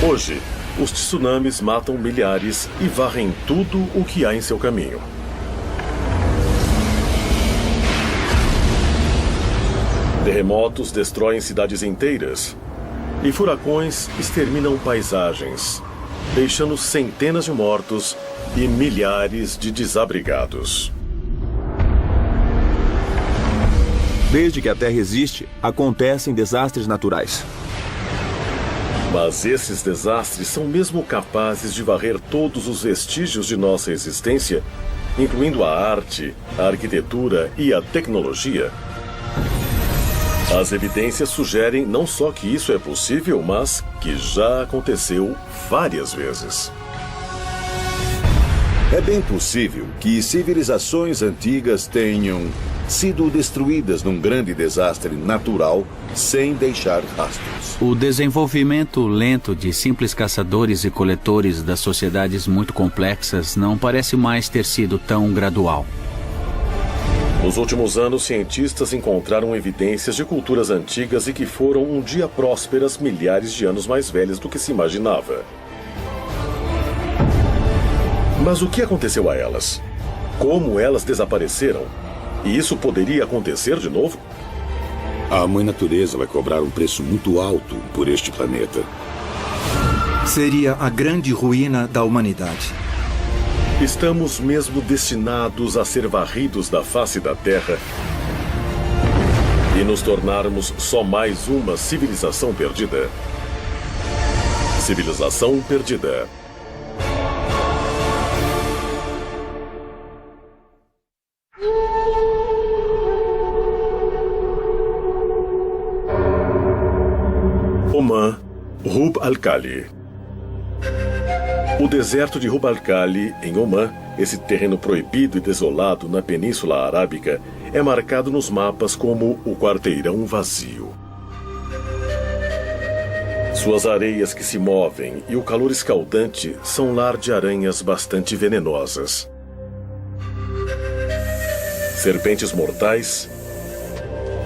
Hoje, os tsunamis matam milhares e varrem tudo o que há em seu caminho. Terremotos destroem cidades inteiras e furacões exterminam paisagens, deixando centenas de mortos e milhares de desabrigados. Desde que a Terra existe, acontecem desastres naturais. Mas esses desastres são mesmo capazes de varrer todos os vestígios de nossa existência, incluindo a arte, a arquitetura e a tecnologia? As evidências sugerem não só que isso é possível, mas que já aconteceu várias vezes. É bem possível que civilizações antigas tenham sido destruídas num grande desastre natural sem deixar rastros. O desenvolvimento lento de simples caçadores e coletores das sociedades muito complexas não parece mais ter sido tão gradual. Nos últimos anos, cientistas encontraram evidências de culturas antigas e que foram um dia prósperas milhares de anos mais velhas do que se imaginava. Mas o que aconteceu a elas? Como elas desapareceram? E isso poderia acontecer de novo? A Mãe Natureza vai cobrar um preço muito alto por este planeta. Seria a grande ruína da humanidade. Estamos mesmo destinados a ser varridos da face da Terra e nos tornarmos só mais uma civilização perdida. Civilização perdida. Oman, Rub al-Khali. O deserto de Rub al-Khali, em Oman, esse terreno proibido e desolado na Península Arábica, é marcado nos mapas como o quarteirão vazio. Suas areias que se movem e o calor escaldante são lar de aranhas bastante venenosas. Serpentes mortais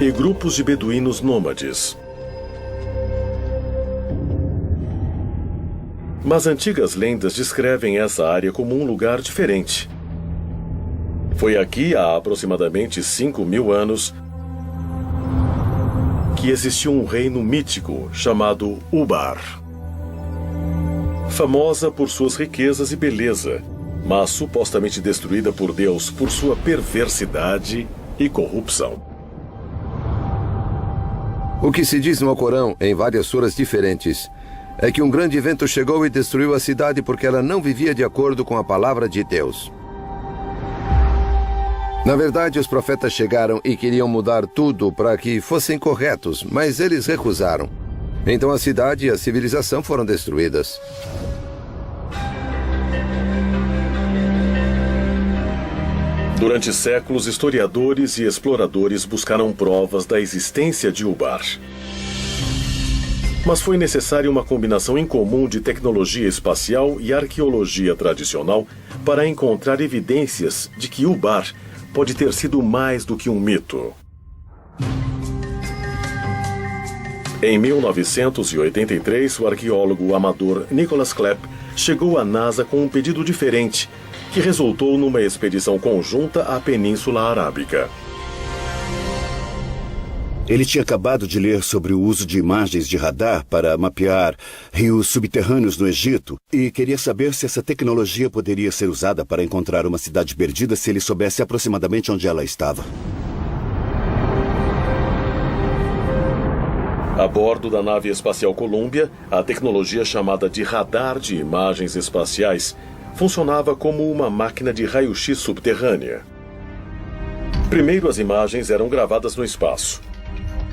e grupos de beduínos nômades. Mas antigas lendas descrevem essa área como um lugar diferente. Foi aqui, há aproximadamente 5.000 anos, que existiu um reino mítico chamado Ubar. Famosa por suas riquezas e beleza, mas supostamente destruída por Deus por sua perversidade e corrupção. O que se diz no Alcorão, em várias suras diferentes, é que um grande vento chegou e destruiu a cidade porque ela não vivia de acordo com a palavra de Deus. Na verdade, os profetas chegaram e queriam mudar tudo para que fossem corretos, mas eles recusaram. Então a cidade e a civilização foram destruídas. Durante séculos, historiadores e exploradores buscaram provas da existência de Ubar. Mas foi necessária uma combinação incomum de tecnologia espacial e arqueologia tradicional para encontrar evidências de que Ubar pode ter sido mais do que um mito. Em 1983, o arqueólogo amador Nicholas Klepp chegou à NASA com um pedido diferente, que resultou numa expedição conjunta à Península Arábica. Ele tinha acabado de ler sobre o uso de imagens de radar para mapear rios subterrâneos no Egito e queria saber se essa tecnologia poderia ser usada para encontrar uma cidade perdida se ele soubesse aproximadamente onde ela estava. A bordo da nave espacial Columbia, a tecnologia chamada de radar de imagens espaciais funcionava como uma máquina de raio-x subterrânea. Primeiro, as imagens eram gravadas no espaço.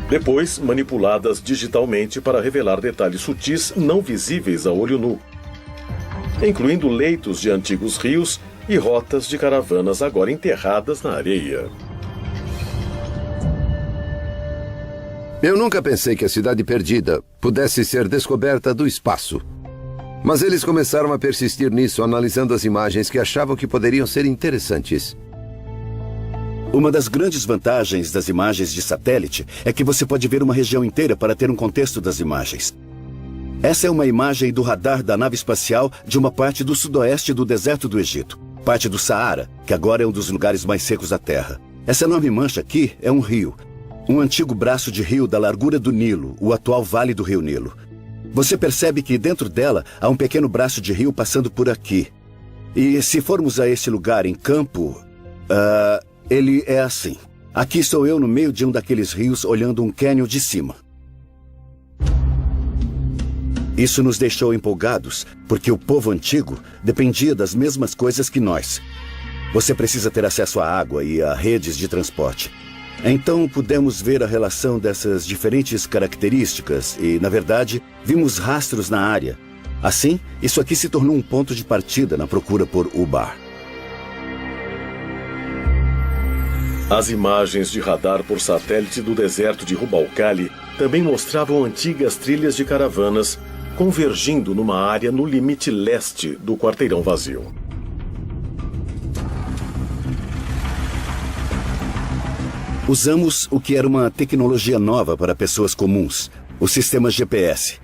Depois, manipuladas digitalmente para revelar detalhes sutis não visíveis a olho nu, incluindo leitos de antigos rios e rotas de caravanas agora enterradas na areia. Eu nunca pensei que a cidade perdida pudesse ser descoberta do espaço. Mas eles começaram a persistir nisso, analisando as imagens que achavam que poderiam ser interessantes. Uma das grandes vantagens das imagens de satélite é que você pode ver uma região inteira para ter um contexto das imagens. Essa é uma imagem do radar da nave espacial de uma parte do sudoeste do deserto do Egito, parte do Saara, que agora é um dos lugares mais secos da Terra. Essa enorme mancha aqui é um rio, um antigo braço de rio da largura do Nilo, o atual Vale do Rio Nilo. Você percebe que dentro dela há um pequeno braço de rio passando por aqui. E se formos a esse lugar em campo, ele é assim. Aqui estou eu no meio de um daqueles rios olhando um cânion de cima. Isso nos deixou empolgados, porque o povo antigo dependia das mesmas coisas que nós. Você precisa ter acesso à água e a redes de transporte. Então pudemos ver a relação dessas diferentes características e, na verdade, vimos rastros na área. Assim, isso aqui se tornou um ponto de partida na procura por Ubar. As imagens de radar por satélite do deserto de Rub al-Khali também mostravam antigas trilhas de caravanas convergindo numa área no limite leste do quarteirão vazio. Usamos o que era uma tecnologia nova para pessoas comuns, o sistema GPS.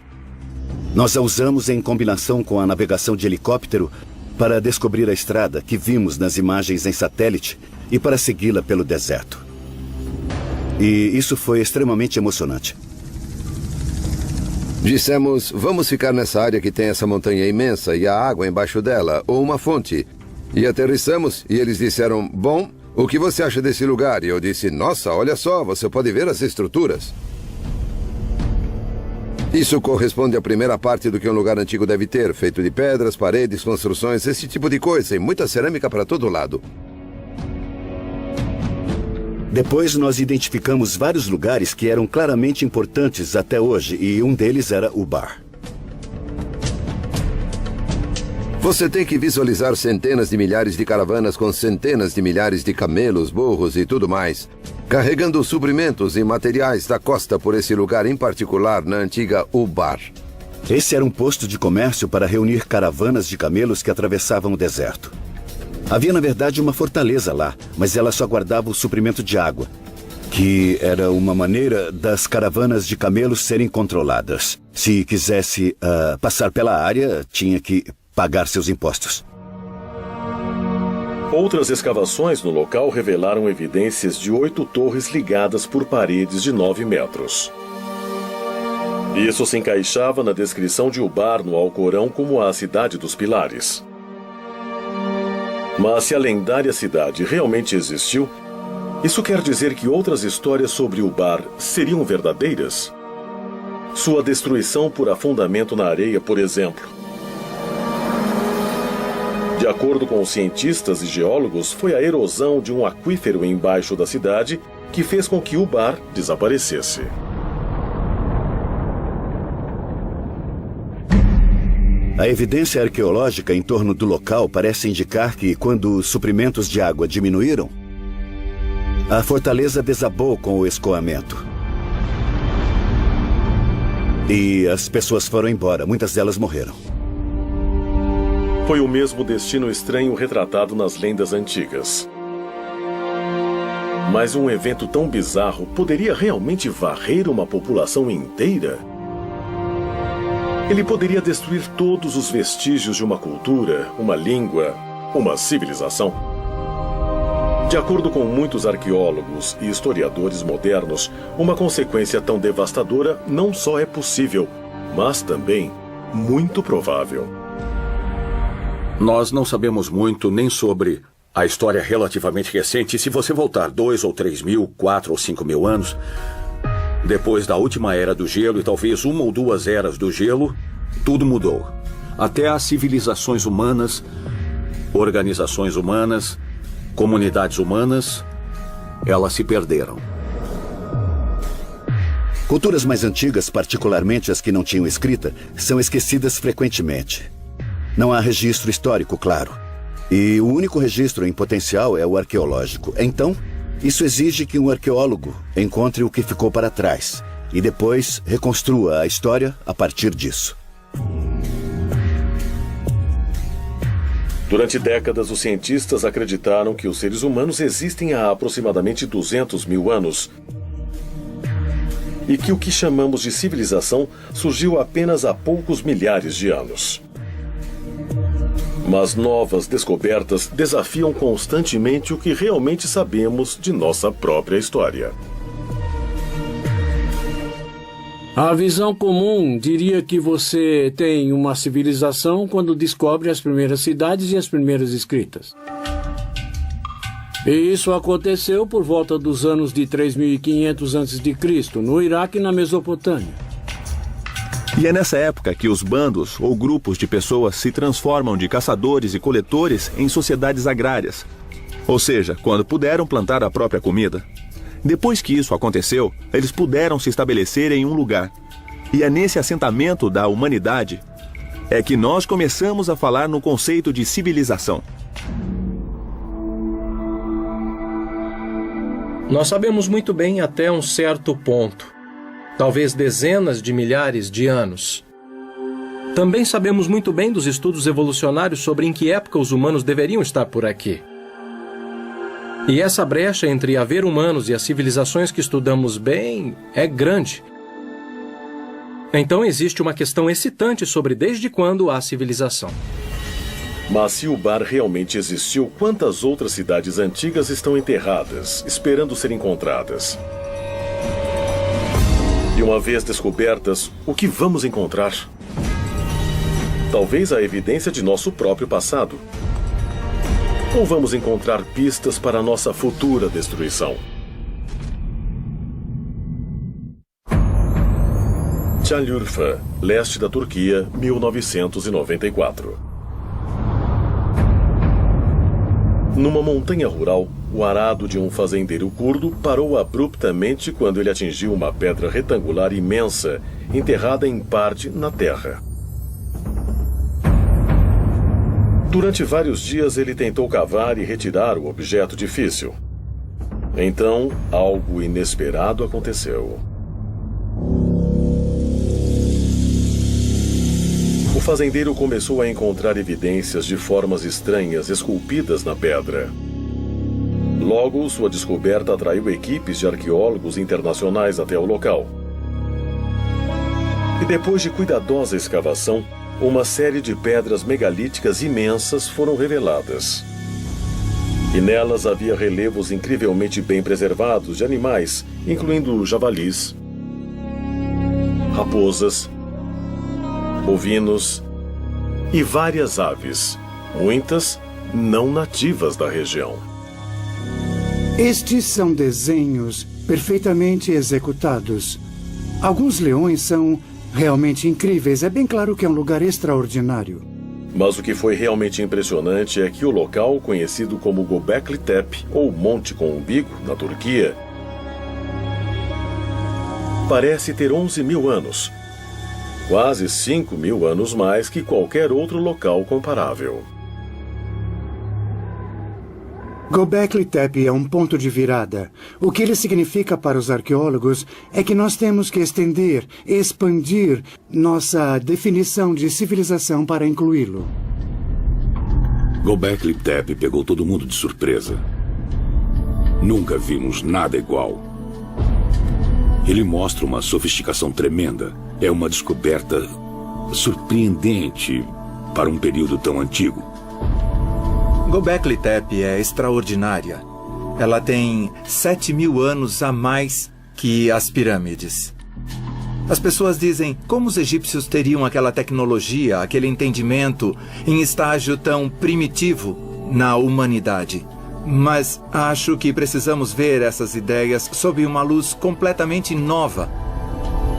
Nós a usamos em combinação com a navegação de helicóptero para descobrir a estrada que vimos nas imagens em satélite e para segui-la pelo deserto. E isso foi extremamente emocionante. Dissemos, vamos ficar nessa área que tem essa montanha imensa e a água embaixo dela, ou uma fonte. E aterrissamos e eles disseram, bom, o que você acha desse lugar? E eu disse, nossa, olha só, você pode ver as estruturas. Isso corresponde à primeira parte do que um lugar antigo deve ter, feito de pedras, paredes, construções, esse tipo de coisa, e muita cerâmica para todo lado. Depois nós identificamos vários lugares que eram claramente importantes até hoje, e um deles era Ubar. Você tem que visualizar centenas de milhares de caravanas com centenas de milhares de camelos, burros e tudo mais, carregando suprimentos e materiais da costa por esse lugar em particular na antiga Ubar. Esse era um posto de comércio para reunir caravanas de camelos que atravessavam o deserto. Havia, na verdade, uma fortaleza lá, mas ela só guardava o suprimento de água, que era uma maneira das caravanas de camelos serem controladas. Se quisesse passar pela área, tinha que pagar seus impostos. Outras escavações no local revelaram evidências de 8 torres ligadas por paredes de 9 metros. Isso se encaixava na descrição de Ubar no Alcorão como a cidade dos pilares. Mas se a lendária cidade realmente existiu, isso quer dizer que outras histórias sobre Ubar seriam verdadeiras? Sua destruição por afundamento na areia, por exemplo. De acordo com os cientistas e geólogos, foi a erosão de um aquífero embaixo da cidade que fez com que Ubar desaparecesse. A evidência arqueológica em torno do local parece indicar que, quando os suprimentos de água diminuíram, a fortaleza desabou com o escoamento. E as pessoas foram embora, muitas delas morreram. Foi o mesmo destino estranho retratado nas lendas antigas. Mas um evento tão bizarro poderia realmente varrer uma população inteira? Ele poderia destruir todos os vestígios de uma cultura, uma língua, uma civilização. De acordo com muitos arqueólogos e historiadores modernos, uma consequência tão devastadora não só é possível, mas também muito provável. Nós não sabemos muito nem sobre a história relativamente recente. Se você voltar 2 ou 3 mil, 4 ou 5 mil anos, depois da última era do gelo e talvez 1 ou 2 eras do gelo, tudo mudou. Até as civilizações humanas, organizações humanas, comunidades humanas, elas se perderam. Culturas mais antigas, particularmente as que não tinham escrita, são esquecidas frequentemente. Não há registro histórico, claro. E o único registro em potencial é o arqueológico. Então, isso exige que um arqueólogo encontre o que ficou para trás e depois reconstrua a história a partir disso. Durante décadas, os cientistas acreditaram que os seres humanos existem há aproximadamente 200 mil anos. e que o que chamamos de civilização surgiu apenas há poucos milhares de anos. Mas novas descobertas desafiam constantemente o que realmente sabemos de nossa própria história. A visão comum diria que você tem uma civilização quando descobre as primeiras cidades e as primeiras escritas. E isso aconteceu por volta dos anos de 3.500 a.C., no Iraque e na Mesopotâmia. E é nessa época que os bandos ou grupos de pessoas se transformam de caçadores e coletores em sociedades agrárias. Ou seja, quando puderam plantar a própria comida. Depois que isso aconteceu, eles puderam se estabelecer em um lugar. E é nesse assentamento da humanidade é que nós começamos a falar no conceito de civilização. Nós sabemos muito bem até um certo ponto, talvez dezenas de milhares de anos. Também sabemos muito bem dos estudos evolucionários sobre em que época os humanos deveriam estar por aqui. E essa brecha entre haver humanos e as civilizações que estudamos bem é grande. Então existe uma questão excitante sobre desde quando há civilização. Mas se o bar realmente existiu, quantas outras cidades antigas estão enterradas, esperando ser encontradas? E uma vez descobertas, o que vamos encontrar? Talvez a evidência de nosso próprio passado. Ou vamos encontrar pistas para a nossa futura destruição? Çayırfa, leste da Turquia, 1994. Numa montanha rural, o arado de um fazendeiro curdo parou abruptamente quando ele atingiu uma pedra retangular imensa, enterrada em parte na terra. Durante vários dias ele tentou cavar e retirar o objeto difícil. Então, algo inesperado aconteceu. O fazendeiro começou a encontrar evidências de formas estranhas esculpidas na pedra. Logo, sua descoberta atraiu equipes de arqueólogos internacionais até o local. E depois de cuidadosa escavação, uma série de pedras megalíticas imensas foram reveladas. E nelas havia relevos incrivelmente bem preservados de animais, incluindo javalis, raposas, bovinos e várias aves, muitas não nativas da região. Estes são desenhos perfeitamente executados. Alguns leões são realmente incríveis. É bem claro que é um lugar extraordinário. Mas o que foi realmente impressionante é que o local, conhecido como Göbekli Tepe, ou Monte com Umbigo, na Turquia, parece ter 11.000 anos. Quase 5.000 anos mais que qualquer outro local comparável. Göbekli Tepe é um ponto de virada. O que ele significa para os arqueólogos é que nós temos que estender, expandir nossa definição de civilização para incluí-lo. Göbekli Tepe pegou todo mundo de surpresa. Nunca vimos nada igual. Ele mostra uma sofisticação tremenda. É uma descoberta surpreendente para um período tão antigo. Göbekli Tepe é extraordinária. Ela tem 7.000 anos a mais que as pirâmides. As pessoas dizem como os egípcios teriam aquela tecnologia, aquele entendimento em estágio tão primitivo na humanidade. Mas acho que precisamos ver essas ideias sob uma luz completamente nova.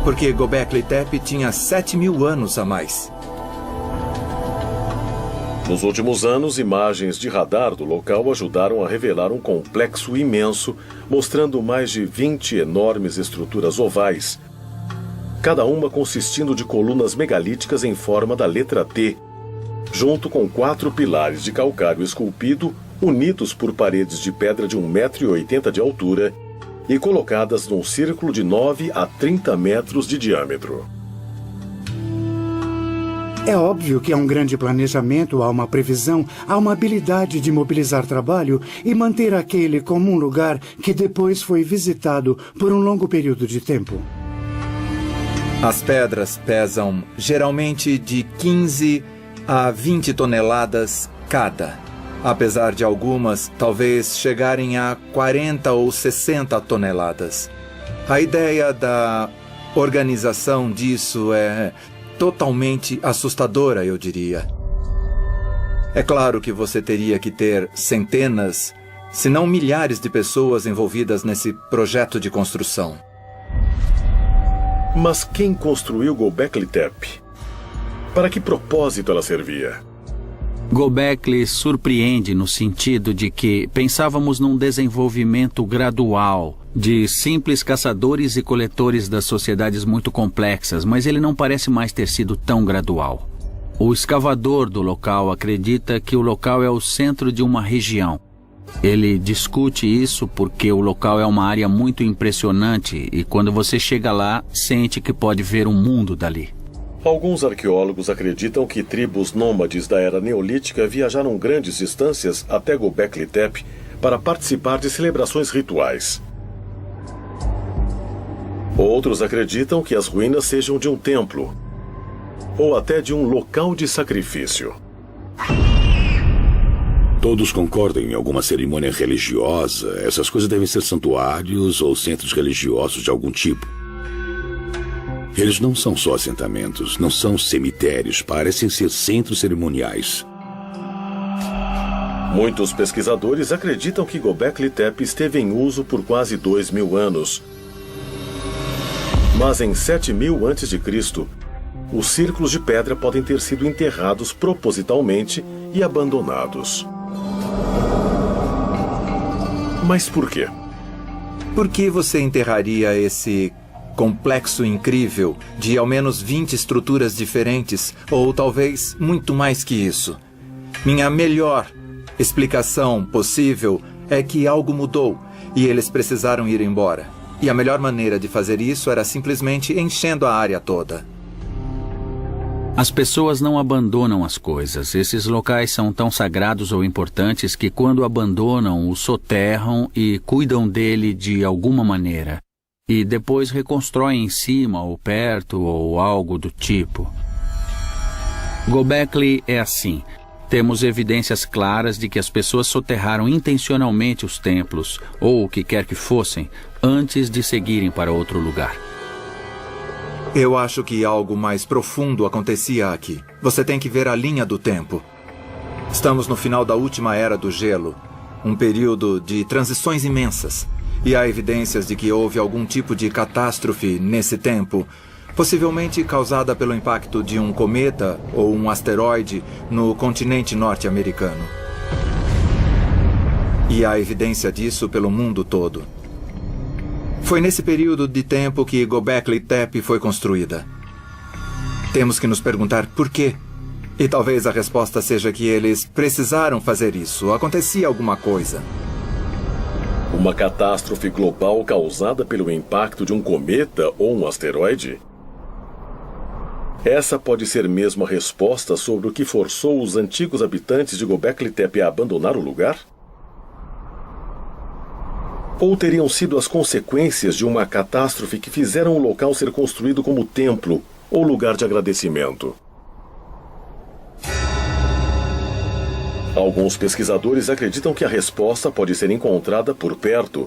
Porque Göbekli Tepe tinha 7.000 anos a mais. Nos últimos anos, imagens de radar do local ajudaram a revelar um complexo imenso, mostrando mais de 20 enormes estruturas ovais, cada uma consistindo de colunas megalíticas em forma da letra T, junto com 4 pilares de calcário esculpido, unidos por paredes de pedra de 1,80 m de altura e colocadas num círculo de 9 a 30 metros de diâmetro. É óbvio que há um grande planejamento, há uma previsão, há uma habilidade de mobilizar trabalho e manter aquele como um lugar que depois foi visitado por um longo período de tempo. As pedras pesam geralmente de 15 a 20 toneladas cada, apesar de algumas talvez chegarem a 40 ou 60 toneladas. A ideia da organização disso é totalmente assustadora, eu diria. É claro que você teria que ter centenas, se não milhares de pessoas envolvidas nesse projeto de construção. Mas quem construiu Göbekli Tepe? Para que propósito ela servia? Göbekli surpreende no sentido de que pensávamos num desenvolvimento gradual de simples caçadores e coletores das sociedades muito complexas, mas ele não parece mais ter sido tão gradual. O escavador do local acredita que o local é o centro de uma região. Ele discute isso porque o local é uma área muito impressionante e quando você chega lá, sente que pode ver um mundo dali. Alguns arqueólogos acreditam que tribos nômades da era neolítica viajaram grandes distâncias até Göbekli Tepe para participar de celebrações rituais. Outros acreditam que as ruínas sejam de um templo ou até de um local de sacrifício. Todos concordam em alguma cerimônia religiosa. Essas coisas devem ser santuários ou centros religiosos de algum tipo. Eles não são só assentamentos, não são cemitérios, parecem ser centros cerimoniais. Muitos pesquisadores acreditam que Göbekli Tepe esteve em uso por quase 2.000 anos. Mas em 7.000 a.C., os círculos de pedra podem ter sido enterrados propositalmente e abandonados. Mas por quê? Por que você enterraria esse complexo incrível de ao menos 20 estruturas diferentes, ou talvez muito mais que isso? Minha melhor explicação possível é que algo mudou e eles precisaram ir embora. E a melhor maneira de fazer isso era simplesmente enchendo a área toda. As pessoas não abandonam as coisas. Esses locais são tão sagrados ou importantes que quando abandonam, o soterram e cuidam dele de alguma maneira. E depois reconstroem em cima ou perto ou algo do tipo. Göbekli é assim. Temos evidências claras de que as pessoas soterraram intencionalmente os templos, ou o que quer que fossem, antes de seguirem para outro lugar. Eu acho que algo mais profundo acontecia aqui. Você tem que ver a linha do tempo. Estamos no final da última era do gelo, um período de transições imensas. E há evidências de que houve algum tipo de catástrofe nesse tempo, possivelmente causada pelo impacto de um cometa ou um asteroide no continente norte-americano. E há evidência disso pelo mundo todo. Foi nesse período de tempo que Göbekli Tepe foi construída. Temos que nos perguntar por quê. E talvez a resposta seja que eles precisaram fazer isso. Acontecia alguma coisa. Uma catástrofe global causada pelo impacto de um cometa ou um asteroide? Essa pode ser mesmo a resposta sobre o que forçou os antigos habitantes de Göbekli Tepe a abandonar o lugar? Ou teriam sido as consequências de uma catástrofe que fizeram o local ser construído como templo ou lugar de agradecimento? Alguns pesquisadores acreditam que a resposta pode ser encontrada por perto,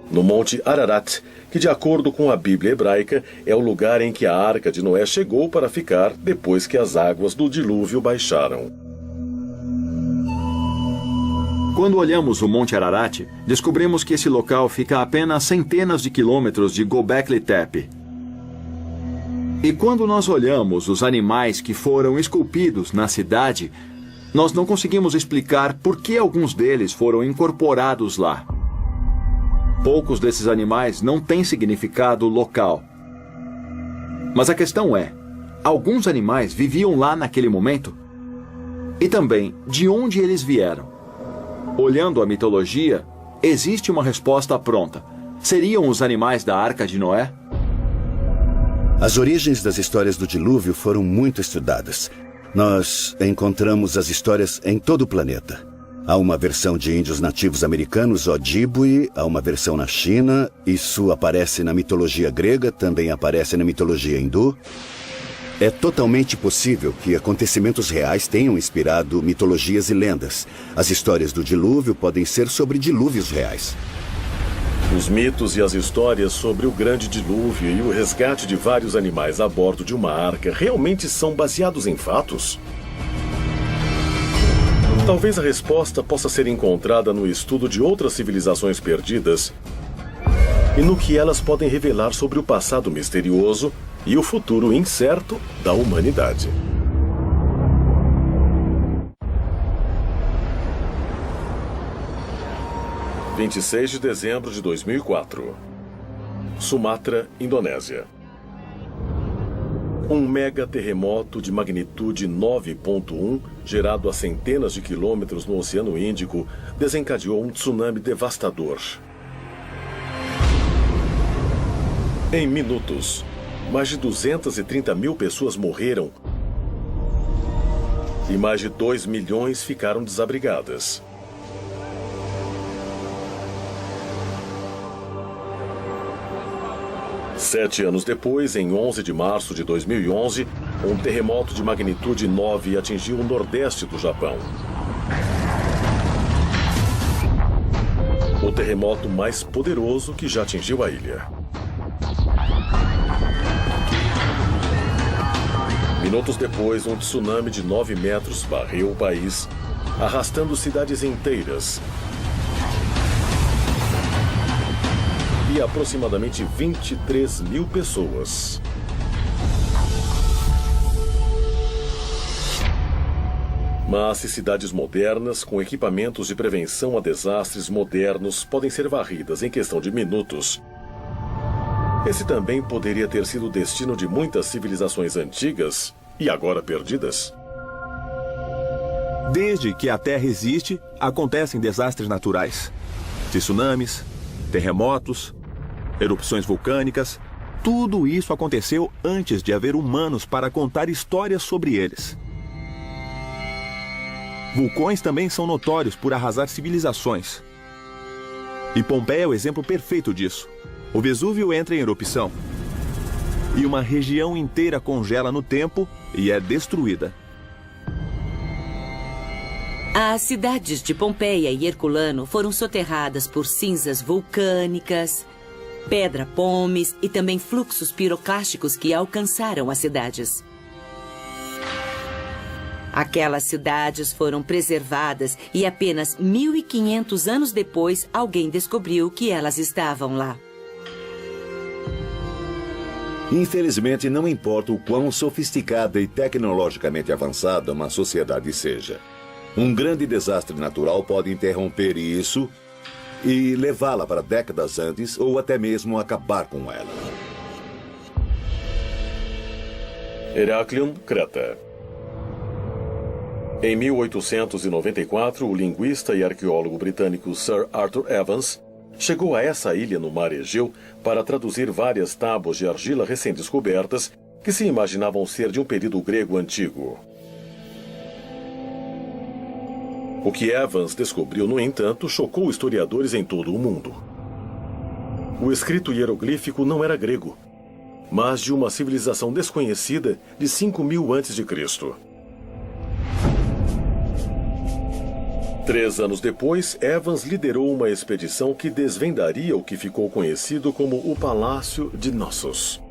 no Monte Ararat, que, de acordo com a Bíblia hebraica, é o lugar em que a Arca de Noé chegou para ficar depois que as águas do dilúvio baixaram. Quando olhamos o Monte Ararat, descobrimos que esse local fica a apenas centenas de quilômetros de Göbekli Tepe. E quando nós olhamos os animais que foram esculpidos na cidade, nós não conseguimos explicar por que alguns deles foram incorporados lá. Poucos desses animais não têm significado local. Mas a questão é, alguns animais viviam lá naquele momento? E também, de onde eles vieram? Olhando a mitologia, existe uma resposta pronta. Seriam os animais da Arca de Noé? As origens das histórias do dilúvio foram muito estudadas. Nós encontramos as histórias em todo o planeta. Há uma versão de índios nativos americanos, Ojibwe, há uma versão na China. Isso aparece na mitologia grega, também aparece na mitologia hindu. É totalmente possível que acontecimentos reais tenham inspirado mitologias e lendas. As histórias do dilúvio podem ser sobre dilúvios reais. Os mitos e as histórias sobre o grande dilúvio e o resgate de vários animais a bordo de uma arca realmente são baseados em fatos? Talvez a resposta possa ser encontrada no estudo de outras civilizações perdidas e no que elas podem revelar sobre o passado misterioso e o futuro incerto da humanidade. – 26 de dezembro de 2004. Sumatra, Indonésia. Um mega terremoto de magnitude 9.1, gerado a centenas de quilômetros no Oceano Índico, desencadeou um tsunami devastador. Em minutos, mais de 230 mil pessoas morreram e mais de 2 milhões ficaram desabrigadas. Sete anos depois, em 11 de março de 2011, um terremoto de magnitude 9 atingiu o nordeste do Japão. O terremoto mais poderoso que já atingiu a ilha. Minutos depois, um tsunami de 9 metros varreu o país, arrastando cidades inteiras e aproximadamente 23 mil pessoas. Mas se cidades modernas, com equipamentos de prevenção a desastres modernos, podem ser varridas em questão de minutos, esse também poderia ter sido o destino de muitas civilizações antigas e agora perdidas. Desde que a Terra existe, acontecem desastres naturais. Tsunamis, terremotos, erupções vulcânicas. Tudo isso aconteceu antes de haver humanos para contar histórias sobre eles. Vulcões também são notórios por arrasar civilizações. E Pompeia é o exemplo perfeito disso. O Vesúvio entra em erupção e uma região inteira congela no tempo e é destruída. As cidades de Pompeia e Herculano foram soterradas por cinzas vulcânicas, pedra pómeis e também fluxos piroclásticos que alcançaram as cidades. Aquelas cidades foram preservadas e apenas 1.500 anos depois alguém descobriu que elas estavam lá. Infelizmente, não importa o quão sofisticada e tecnologicamente avançada uma sociedade seja, um grande desastre natural pode interromper isso e levá-la para décadas antes ou até mesmo acabar com ela. Heraklion, Creta. Em 1894, o linguista e arqueólogo britânico Sir Arthur Evans chegou a essa ilha no mar Egeu para traduzir várias tábuas de argila recém-descobertas que se imaginavam ser de um período grego antigo. O que Evans descobriu, no entanto, chocou historiadores em todo o mundo. O escrito hieroglífico não era grego, mas de uma civilização desconhecida de 5.000 a.C. 3 anos depois, Evans liderou uma expedição que desvendaria o que ficou conhecido como o Palácio de Knossos.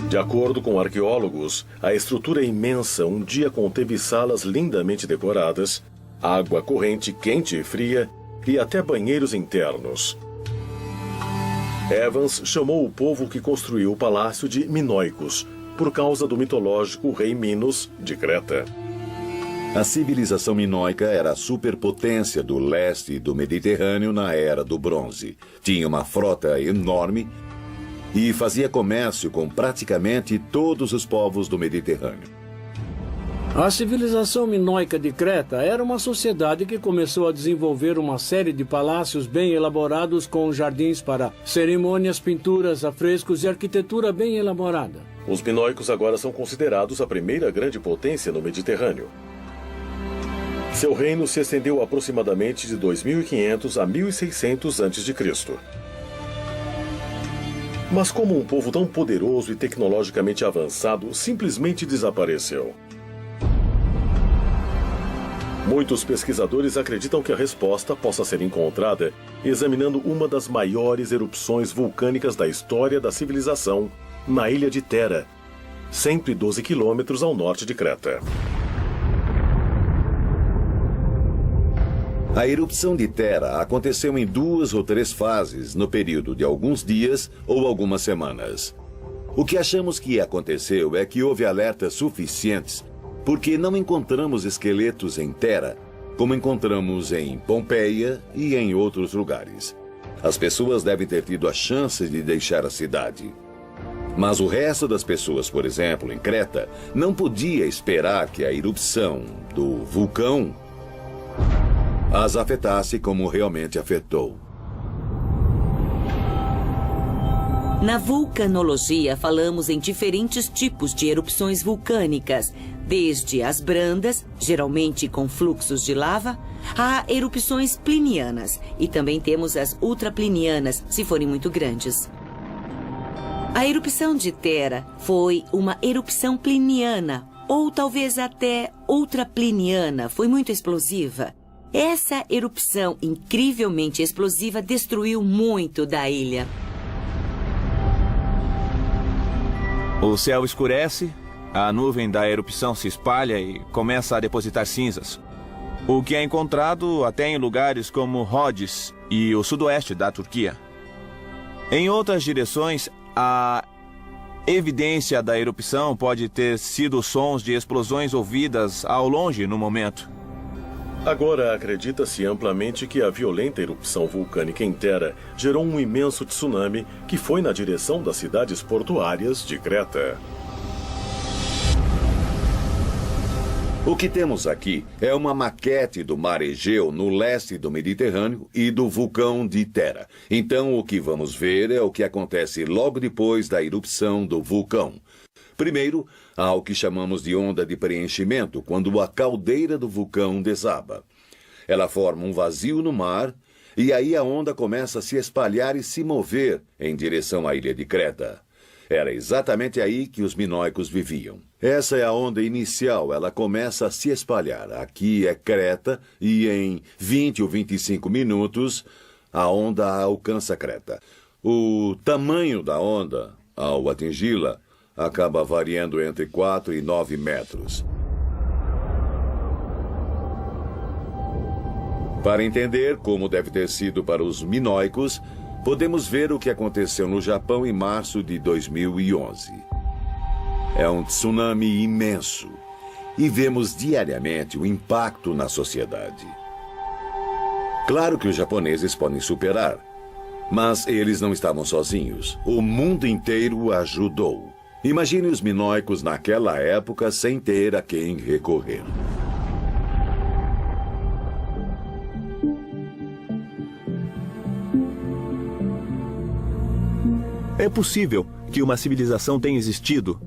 De acordo com arqueólogos, a estrutura imensa um dia conteve salas lindamente decoradas, água corrente quente e fria e até banheiros internos. Evans chamou o povo que construiu o palácio de Minoicos, por causa do mitológico rei Minos de Creta. A civilização minoica era a superpotência do leste do Mediterrâneo na Era do Bronze. Tinha uma frota enorme e fazia comércio com praticamente todos os povos do Mediterrâneo. A civilização minoica de Creta era uma sociedade que começou a desenvolver uma série de palácios bem elaborados com jardins para cerimônias, pinturas, afrescos e arquitetura bem elaborada. Os minoicos agora são considerados a primeira grande potência no Mediterrâneo. Seu reino se estendeu aproximadamente de 2500 a 1600 a.C. Mas como um povo tão poderoso e tecnologicamente avançado simplesmente desapareceu? Muitos pesquisadores acreditam que a resposta possa ser encontrada examinando uma das maiores erupções vulcânicas da história da civilização, na ilha de Thera, 112 quilômetros ao norte de Creta. A erupção de Thera aconteceu em 2 ou 3 fases, no período de alguns dias ou algumas semanas. O que achamos que aconteceu é que houve alertas suficientes porque não encontramos esqueletos em Thera, como encontramos em Pompeia e em outros lugares. As pessoas devem ter tido a chance de deixar a cidade. Mas o resto das pessoas, por exemplo, em Creta, não podia esperar que a erupção do vulcão as afetasse como realmente afetou. Na vulcanologia, falamos em diferentes tipos de erupções vulcânicas, desde as brandas, geralmente com fluxos de lava, a erupções plinianas, e também temos as ultraplinianas, se forem muito grandes. A erupção de Thera foi uma erupção pliniana, ou talvez até ultrapliniana, foi muito explosiva. Essa erupção incrivelmente explosiva destruiu muito da ilha. O céu escurece, a nuvem da erupção se espalha e começa a depositar cinzas. O que é encontrado até em lugares como Rhodes e o sudoeste da Turquia. Em outras direções, a evidência da erupção pode ter sido sons de explosões ouvidas ao longe no momento. Agora acredita-se amplamente que a violenta erupção vulcânica em Thera gerou um imenso tsunami que foi na direção das cidades portuárias de Creta. O que temos aqui é uma maquete do mar Egeu no leste do Mediterrâneo e do vulcão de Thera. Então, o que vamos ver é o que acontece logo depois da erupção do vulcão. Primeiro, há o que chamamos de onda de preenchimento, quando a caldeira do vulcão desaba. Ela forma um vazio no mar, e aí a onda começa a se espalhar e se mover em direção à ilha de Creta. Era exatamente aí que os minoicos viviam. Essa é a onda inicial, ela começa a se espalhar. Aqui é Creta, e em 20 ou 25 minutos, a onda alcança Creta. O tamanho da onda, ao atingi-la, acaba variando entre 4 e 9 metros. Para entender como deve ter sido para os minoicos, podemos ver o que aconteceu no Japão em março de 2011. É um tsunami imenso e vemos diariamente o impacto na sociedade. Claro que os japoneses podem superar, mas eles não estavam sozinhos. O mundo inteiro ajudou. Imagine os minoicos naquela época sem ter a quem recorrer. É possível que uma civilização tenha existido,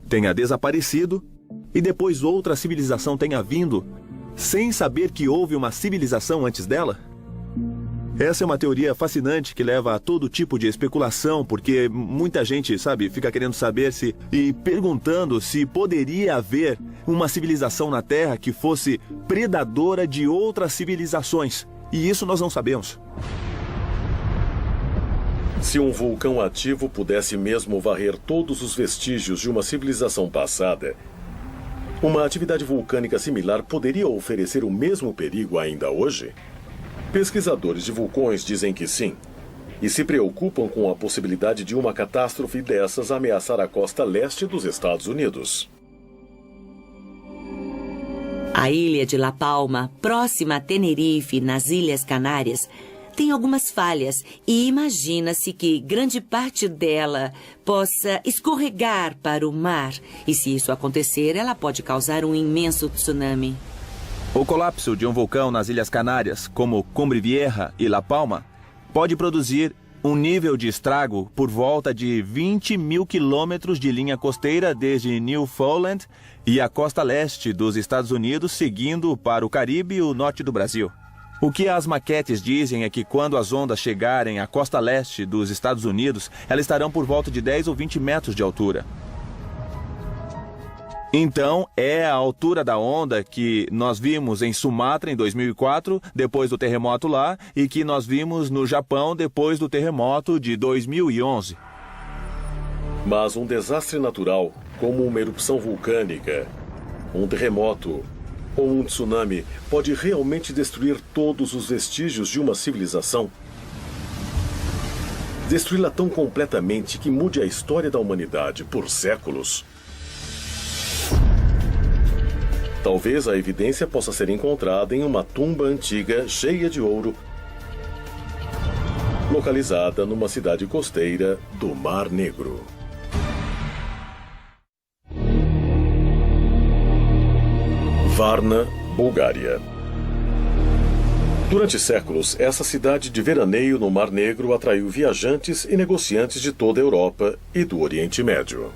tenha desaparecido e depois outra civilização tenha vindo sem saber que houve uma civilização antes dela? Essa é uma teoria fascinante que leva a todo tipo de especulação, porque muita gente, fica querendo saber e perguntando se poderia haver uma civilização na Terra que fosse predadora de outras civilizações. E isso nós não sabemos. Se um vulcão ativo pudesse mesmo varrer todos os vestígios de uma civilização passada, uma atividade vulcânica similar poderia oferecer o mesmo perigo ainda hoje? Pesquisadores de vulcões dizem que sim, e se preocupam com a possibilidade de uma catástrofe dessas ameaçar a costa leste dos Estados Unidos. A ilha de La Palma, próxima a Tenerife, nas Ilhas Canárias, tem algumas falhas e imagina-se que grande parte dela possa escorregar para o mar. E se isso acontecer, ela pode causar um imenso tsunami. O colapso de um vulcão nas Ilhas Canárias, como Cumbre Vieja e La Palma, pode produzir um nível de estrago por volta de 20 mil quilômetros de linha costeira desde Newfoundland e a costa leste dos Estados Unidos, seguindo para o Caribe e o norte do Brasil. O que as maquetes dizem é que quando as ondas chegarem à costa leste dos Estados Unidos, elas estarão por volta de 10 ou 20 metros de altura. Então, é a altura da onda que nós vimos em Sumatra em 2004, depois do terremoto lá, e que nós vimos no Japão depois do terremoto de 2011. Mas um desastre natural, como uma erupção vulcânica, um terremoto ou um tsunami, pode realmente destruir todos os vestígios de uma civilização? Destruí-la tão completamente que mude a história da humanidade por séculos? Talvez a evidência possa ser encontrada em uma tumba antiga cheia de ouro, localizada numa cidade costeira do Mar Negro. Varna, Bulgária. Durante séculos, essa cidade de veraneio no Mar Negro atraiu viajantes e negociantes de toda a Europa e do Oriente Médio.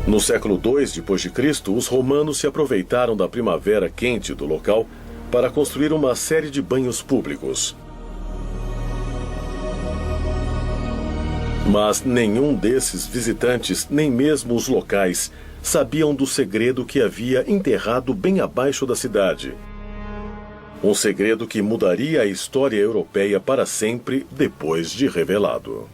No século II d.C., os romanos se aproveitaram da primavera quente do local para construir uma série de banhos públicos. Mas nenhum desses visitantes, nem mesmo os locais, sabiam do segredo que havia enterrado bem abaixo da cidade. Um segredo que mudaria a história europeia para sempre depois de revelado.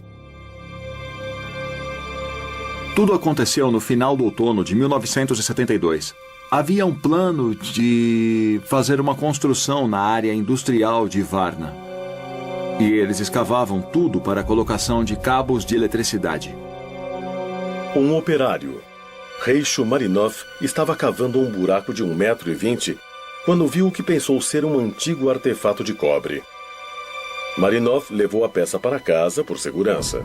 Tudo aconteceu no final do outono de 1972. Havia um plano de fazer uma construção na área industrial de Varna. E eles escavavam tudo para a colocação de cabos de eletricidade. Um operário, Reicho Marinov, estava cavando um buraco de 1,20 m quando viu o que pensou ser um antigo artefato de cobre. Marinov levou a peça para casa por segurança.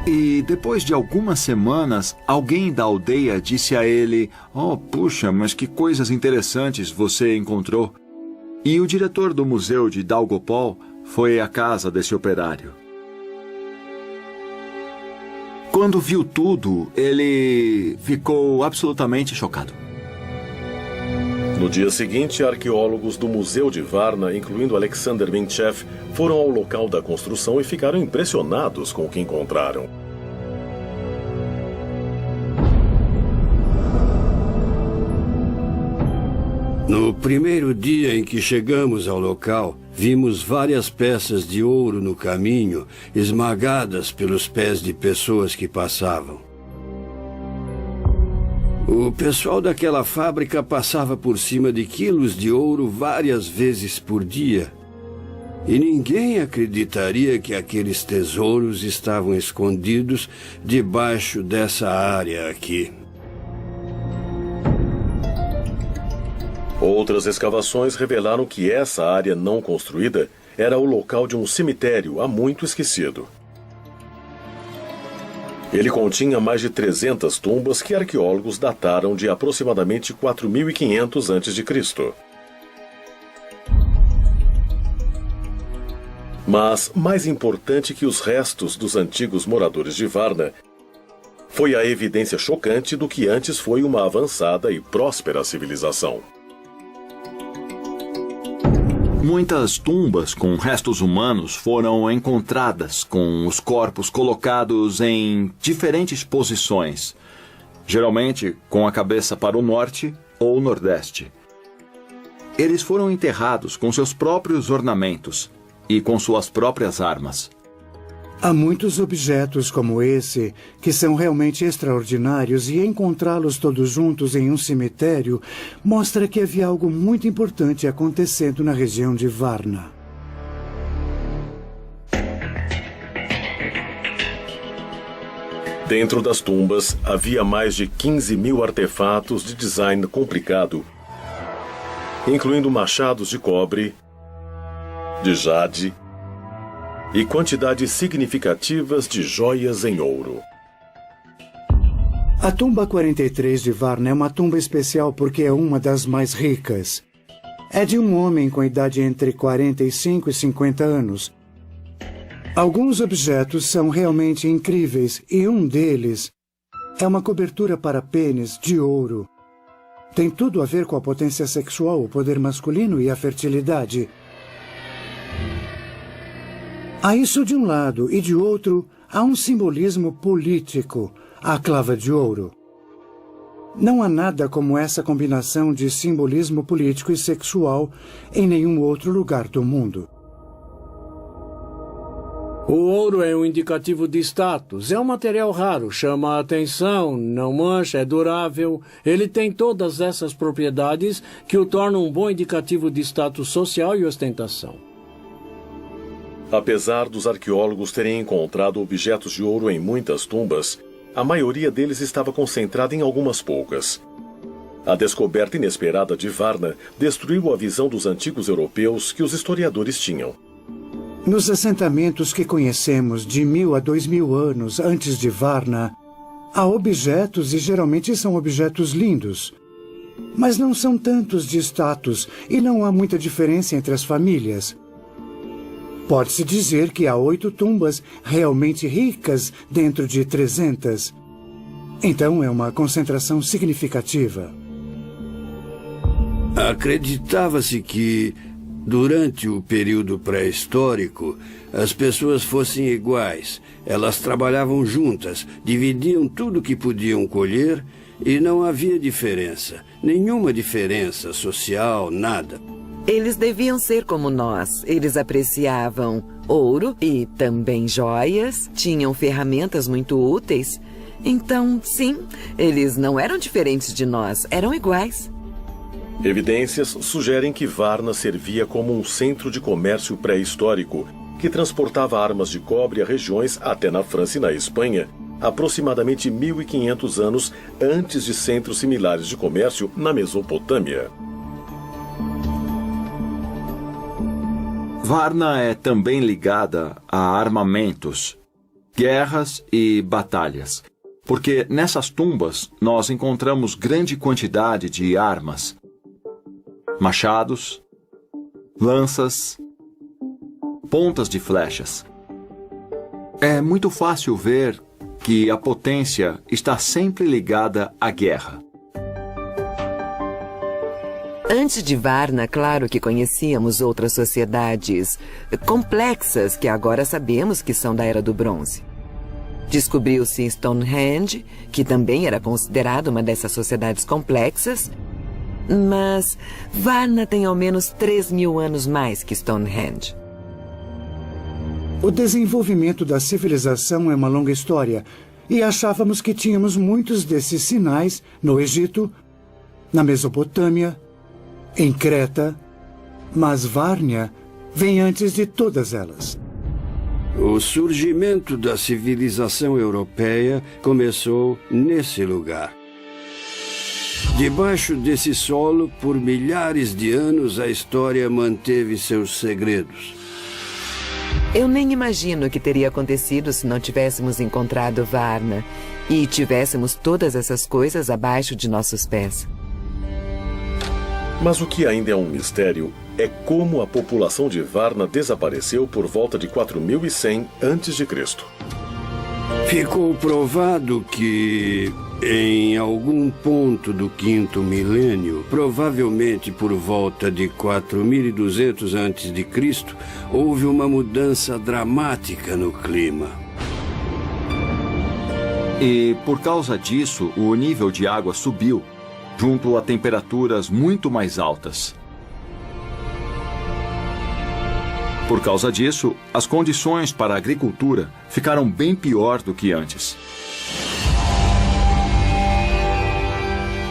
E depois de algumas semanas, alguém da aldeia disse a ele: "Oh, puxa, mas que coisas interessantes você encontrou." E o diretor do museu de Daugopol foi à casa desse operário. Quando viu tudo, ele ficou absolutamente chocado. No dia seguinte, arqueólogos do Museu de Varna, incluindo Alexander Minchev, foram ao local da construção e ficaram impressionados com o que encontraram. No primeiro dia em que chegamos ao local, vimos várias peças de ouro no caminho, esmagadas pelos pés de pessoas que passavam. O pessoal daquela fábrica passava por cima de quilos de ouro várias vezes por dia. E ninguém acreditaria que aqueles tesouros estavam escondidos debaixo dessa área aqui. Outras escavações revelaram que essa área não construída era o local de um cemitério há muito esquecido. Ele continha mais de 300 tumbas que arqueólogos dataram de aproximadamente 4.500 a.C. Mas, mais importante que os restos dos antigos moradores de Varna, foi a evidência chocante do que antes foi uma avançada e próspera civilização. Muitas tumbas com restos humanos foram encontradas, com os corpos colocados em diferentes posições, geralmente com a cabeça para o norte ou nordeste. Eles foram enterrados com seus próprios ornamentos e com suas próprias armas. Há muitos objetos como esse que são realmente extraordinários e encontrá-los todos juntos em um cemitério mostra que havia algo muito importante acontecendo na região de Varna. Dentro das tumbas havia mais de 15.000 artefatos de design complicado, incluindo machados de cobre, de jade e quantidades significativas de joias em ouro. A tumba 43 de Varna é uma tumba especial porque é uma das mais ricas. é de um homem com idade entre 45 e 50 anos. Alguns objetos são realmente incríveis e um deles é uma cobertura para pênis de ouro. Tem tudo a ver com a potência sexual, o poder masculino e a fertilidade. Há isso de um lado, e de outro, há um simbolismo político, a clava de ouro. Não há nada como essa combinação de simbolismo político e sexual em nenhum outro lugar do mundo. O ouro é um indicativo de status. É um material raro, chama a atenção, não mancha, é durável. Ele tem todas essas propriedades que o tornam um bom indicativo de status social e ostentação. Apesar dos arqueólogos terem encontrado objetos de ouro em muitas tumbas, a maioria deles estava concentrada em algumas poucas. A descoberta inesperada de Varna destruiu a visão dos antigos europeus que os historiadores tinham. Nos assentamentos que conhecemos de 1000 a 2000 anos antes de Varna, há objetos e geralmente são objetos lindos. Mas não são tantos de status e não há muita diferença entre as famílias. Pode-se dizer que há 8 tumbas realmente ricas dentro de 300. Então é uma concentração significativa. Acreditava-se que, durante o período pré-histórico, as pessoas fossem iguais. Elas trabalhavam juntas, dividiam tudo que podiam colher e não havia diferença. Nenhuma diferença social, nada. Eles deviam ser como nós. Eles apreciavam ouro e também joias, tinham ferramentas muito úteis. Então, sim, eles não eram diferentes de nós, eram iguais. Evidências sugerem que Varna servia como um centro de comércio pré-histórico que transportava armas de cobre a regiões até na França e na Espanha, aproximadamente 1500 anos antes de centros similares de comércio na Mesopotâmia. Varna é também ligada a armamentos, guerras e batalhas, porque nessas tumbas nós encontramos grande quantidade de armas, machados, lanças, pontas de flechas. É muito fácil ver que a potência está sempre ligada à guerra. Antes de Varna, claro que conhecíamos outras sociedades complexas que agora sabemos que são da Era do Bronze. Descobriu-se Stonehenge, que também era considerado uma dessas sociedades complexas, mas Varna tem ao menos 3.000 anos mais que Stonehenge. O desenvolvimento da civilização é uma longa história e achávamos que tínhamos muitos desses sinais no Egito, na Mesopotâmia, em Creta, mas Varna vem antes de todas elas. O surgimento da civilização europeia começou nesse lugar. Debaixo desse solo, por milhares de anos, a história manteve seus segredos. Eu nem imagino o que teria acontecido se não tivéssemos encontrado Varna e tivéssemos todas essas coisas abaixo de nossos pés. Mas o que ainda é um mistério é como a população de Varna desapareceu por volta de 4100 a.C. Ficou provado que, em algum ponto do 5º milênio, provavelmente por volta de 4200 a.C., houve uma mudança dramática no clima. E, por causa disso, o nível de água subiu, junto a temperaturas muito mais altas. Por causa disso, as condições para a agricultura ficaram bem pior do que antes.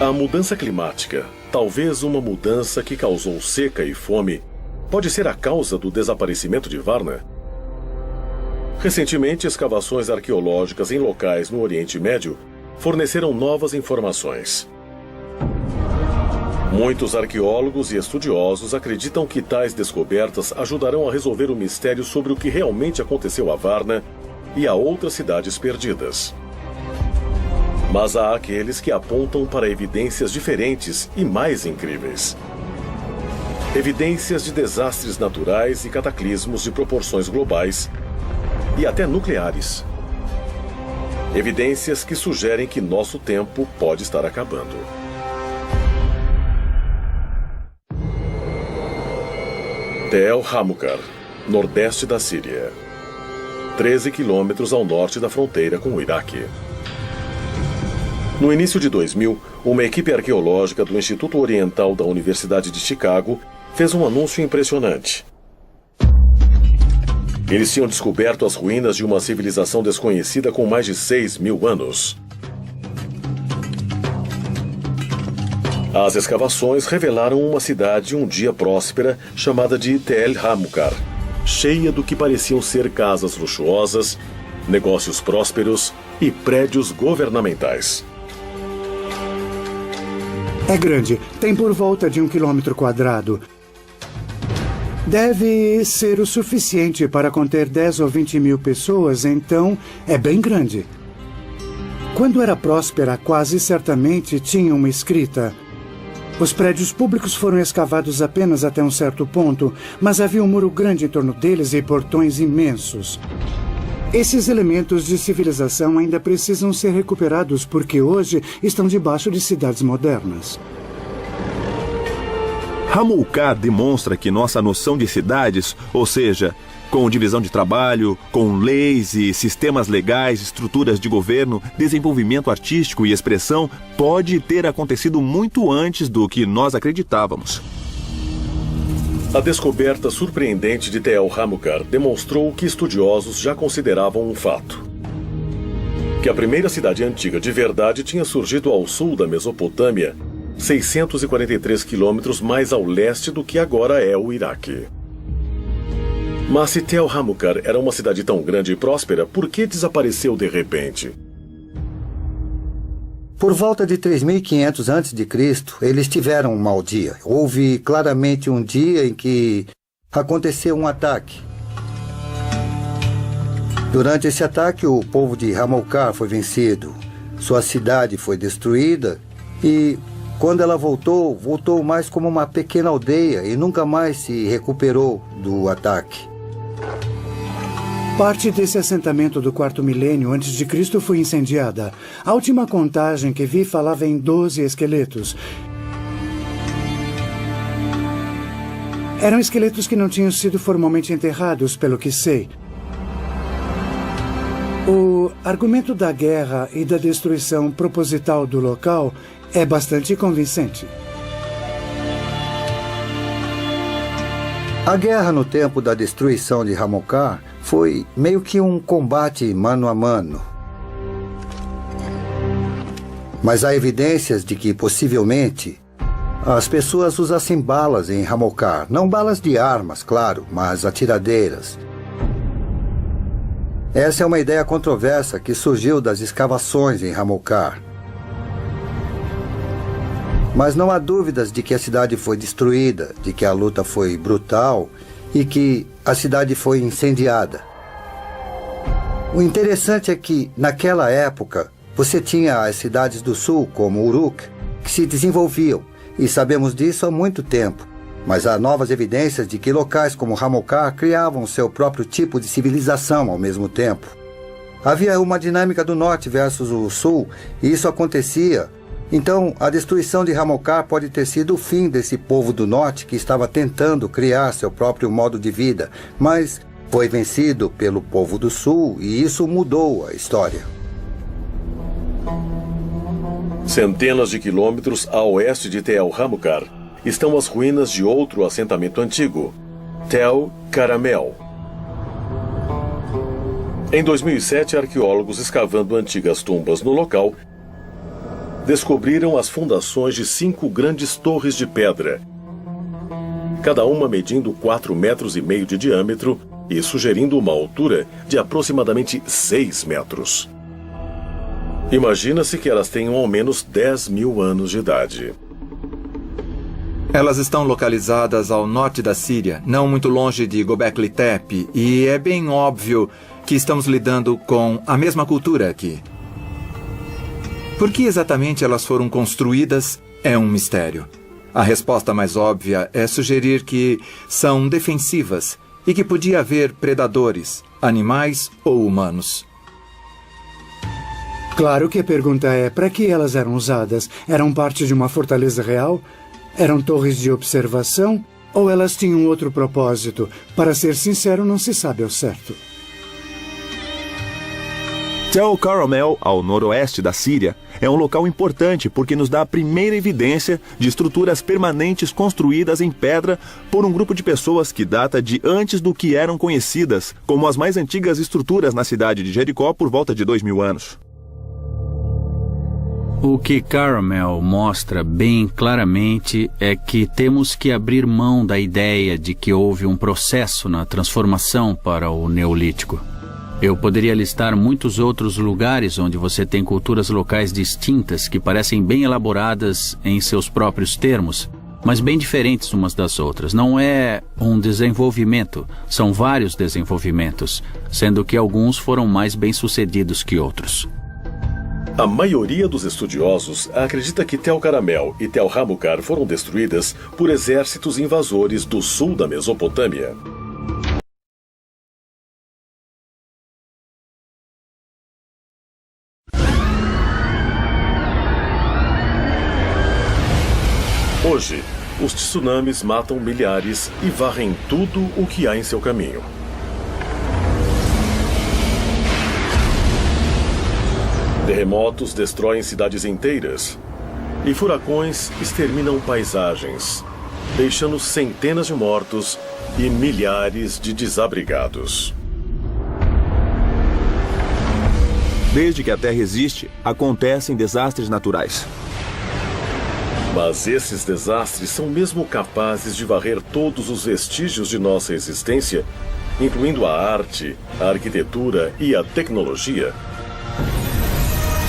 A mudança climática, talvez uma mudança que causou seca e fome, pode ser a causa do desaparecimento de Varna? Recentemente, escavações arqueológicas em locais no Oriente Médio forneceram novas informações. Muitos arqueólogos e estudiosos acreditam que tais descobertas ajudarão a resolver o mistério sobre o que realmente aconteceu a Varna e a outras cidades perdidas. Mas há aqueles que apontam para evidências diferentes e mais incríveis. evidências de desastres naturais e cataclismos de proporções globais e até nucleares. Evidências que sugerem que nosso tempo pode estar acabando. Tel Hamukar, nordeste da Síria. 13 quilômetros ao norte da fronteira com o Iraque. No início de 2000, uma equipe arqueológica do Instituto Oriental da Universidade de Chicago fez um anúncio impressionante. Eles tinham descoberto as ruínas de uma civilização desconhecida com mais de 6.000 anos. As escavações revelaram uma cidade um dia próspera chamada de Tel Hamukar, cheia do que pareciam ser casas luxuosas, negócios prósperos e prédios governamentais. É grande, tem por volta de 1 quilômetro quadrado. Deve ser o suficiente para conter 10 ou 20 mil pessoas, então é bem grande. Quando era próspera, quase certamente tinha uma escrita. Os prédios públicos foram escavados apenas até um certo ponto, mas havia um muro grande em torno deles e portões imensos. Esses elementos de civilização ainda precisam ser recuperados porque hoje estão debaixo de cidades modernas. Hamukar demonstra que nossa noção de cidades, ou seja, com divisão de trabalho, com leis e sistemas legais, estruturas de governo, desenvolvimento artístico e expressão, pode ter acontecido muito antes do que nós acreditávamos. A descoberta surpreendente de Tel Hamukar demonstrou o que estudiosos já consideravam um fato: que a primeira cidade antiga de verdade tinha surgido ao sul da Mesopotâmia, 643 quilômetros mais ao leste do que agora é o Iraque. Mas se Tel Hamukar era uma cidade tão grande e próspera, por que desapareceu de repente? Por volta de 3.500 a.C., eles tiveram um mau dia. Houve claramente um dia em que aconteceu um ataque. Durante esse ataque, o povo de Hamukar foi vencido. Sua cidade foi destruída e, quando ela voltou mais como uma pequena aldeia e nunca mais se recuperou do ataque. Parte desse assentamento do 4º milênio antes de Cristo foi incendiada. A última contagem que vi falava em 12 esqueletos. Eram esqueletos que não tinham sido formalmente enterrados, pelo que sei. O argumento da guerra e da destruição proposital do local é bastante convincente. A guerra no tempo da destruição de Hamukar foi meio que um combate mano a mano. Mas há evidências de que, possivelmente, as pessoas usassem balas em Hamukar. Não balas de armas, claro, mas atiradeiras. Essa é uma ideia controversa que surgiu das escavações em Hamukar. Mas não há dúvidas de que a cidade foi destruída, de que a luta foi brutal e que a cidade foi incendiada. O interessante é que, naquela época, você tinha as cidades do sul, como Uruk, que se desenvolviam, e sabemos disso há muito tempo. Mas há novas evidências de que locais como Hamukar criavam seu próprio tipo de civilização ao mesmo tempo. Havia uma dinâmica do norte versus o sul, e isso acontecia. Então, a destruição de Hamukar pode ter sido o fim desse povo do norte que estava tentando criar seu próprio modo de vida, mas foi vencido pelo povo do sul e isso mudou a história. Centenas de quilômetros a oeste de Tel Hamukar estão as ruínas de outro assentamento antigo, Tel Caramel. Em 2007, arqueólogos escavando antigas tumbas no local descobriram as fundações de 5 grandes torres de pedra, cada uma medindo 4,5 metros de diâmetro e sugerindo uma altura de aproximadamente 6 metros. Imagina-se que elas tenham ao menos 10.000 anos de idade. Elas estão localizadas ao norte da Síria, não muito longe de Göbekli Tepe, e é bem óbvio que estamos lidando com a mesma cultura aqui. Por que exatamente elas foram construídas é um mistério. A resposta mais óbvia é sugerir que são defensivas e que podia haver predadores, animais ou humanos. Claro que a pergunta é, para que elas eram usadas? Eram parte de uma fortaleza real? Eram torres de observação? Ou elas tinham outro propósito? Para ser sincero, não se sabe ao certo. Tel Carmel, ao noroeste da Síria, é um local importante porque nos dá a primeira evidência de estruturas permanentes construídas em pedra por um grupo de pessoas que data de antes do que eram conhecidas como as mais antigas estruturas na cidade de Jericó por volta de 2000 anos. O que Carmel mostra bem claramente é que temos que abrir mão da ideia de que houve um processo na transformação para o Neolítico. Eu poderia listar muitos outros lugares onde você tem culturas locais distintas que parecem bem elaboradas em seus próprios termos, mas bem diferentes umas das outras. Não é um desenvolvimento, são vários desenvolvimentos, sendo que alguns foram mais bem-sucedidos que outros. A maioria dos estudiosos acredita que Tel Carmel e Tel Hamukar foram destruídas por exércitos invasores do sul da Mesopotâmia. Hoje, os tsunamis matam milhares e varrem tudo o que há em seu caminho. Terremotos destroem cidades inteiras e furacões exterminam paisagens, deixando centenas de mortos e milhares de desabrigados. Desde que a Terra existe, acontecem desastres naturais. Mas esses desastres são mesmo capazes de varrer todos os vestígios de nossa existência, incluindo a arte, a arquitetura e a tecnologia?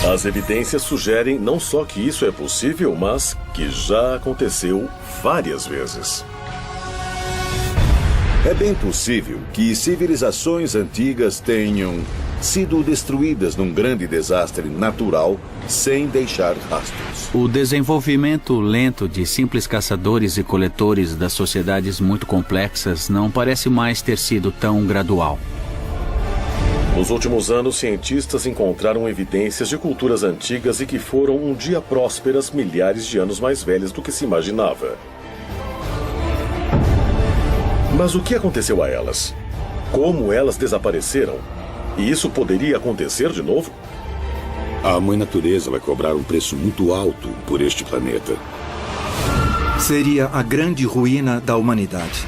As evidências sugerem não só que isso é possível, mas que já aconteceu várias vezes. É bem possível que civilizações antigas tenham sido destruídas num grande desastre natural sem deixar rastros. O desenvolvimento lento de simples caçadores e coletores das sociedades muito complexas não parece mais ter sido tão gradual. Nos últimos anos, cientistas encontraram evidências de culturas antigas e que foram um dia prósperas milhares de anos mais velhas do que se imaginava. Mas o que aconteceu a elas? Como elas desapareceram? E isso poderia acontecer de novo? A Mãe Natureza vai cobrar um preço muito alto por este planeta. Seria a grande ruína da humanidade.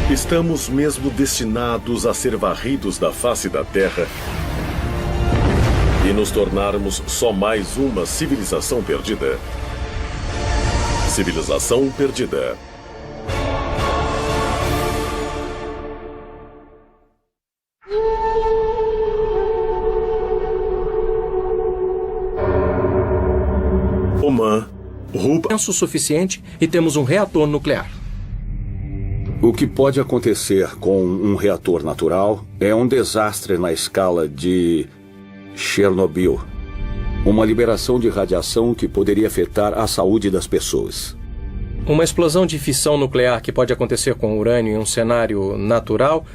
Estamos mesmo destinados a ser varridos da face da Terra e nos tornarmos só mais uma civilização perdida. Civilização perdida. Oman, Ruba. O suficiente e temos um reator nuclear. O que pode acontecer com um reator natural é um desastre na escala de Chernobyl. Uma liberação de radiação que poderia afetar a saúde das pessoas. Uma explosão de fissão nuclear que pode acontecer com urânio em um cenário natural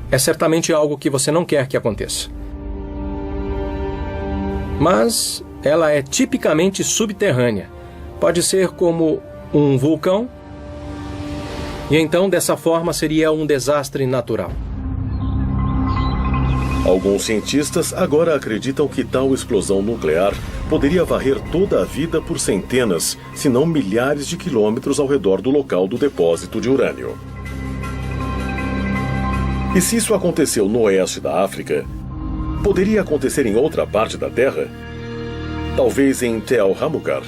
é certamente algo que você não quer que aconteça. Mas ela é tipicamente subterrânea. Pode ser como um vulcão, e então, dessa forma, seria um desastre natural. Alguns cientistas agora acreditam que tal explosão nuclear poderia varrer toda a vida por centenas, se não milhares de quilômetros ao redor do local do depósito de urânio. E se isso aconteceu no oeste da África, poderia acontecer em outra parte da Terra? Talvez em Tel Hamukar.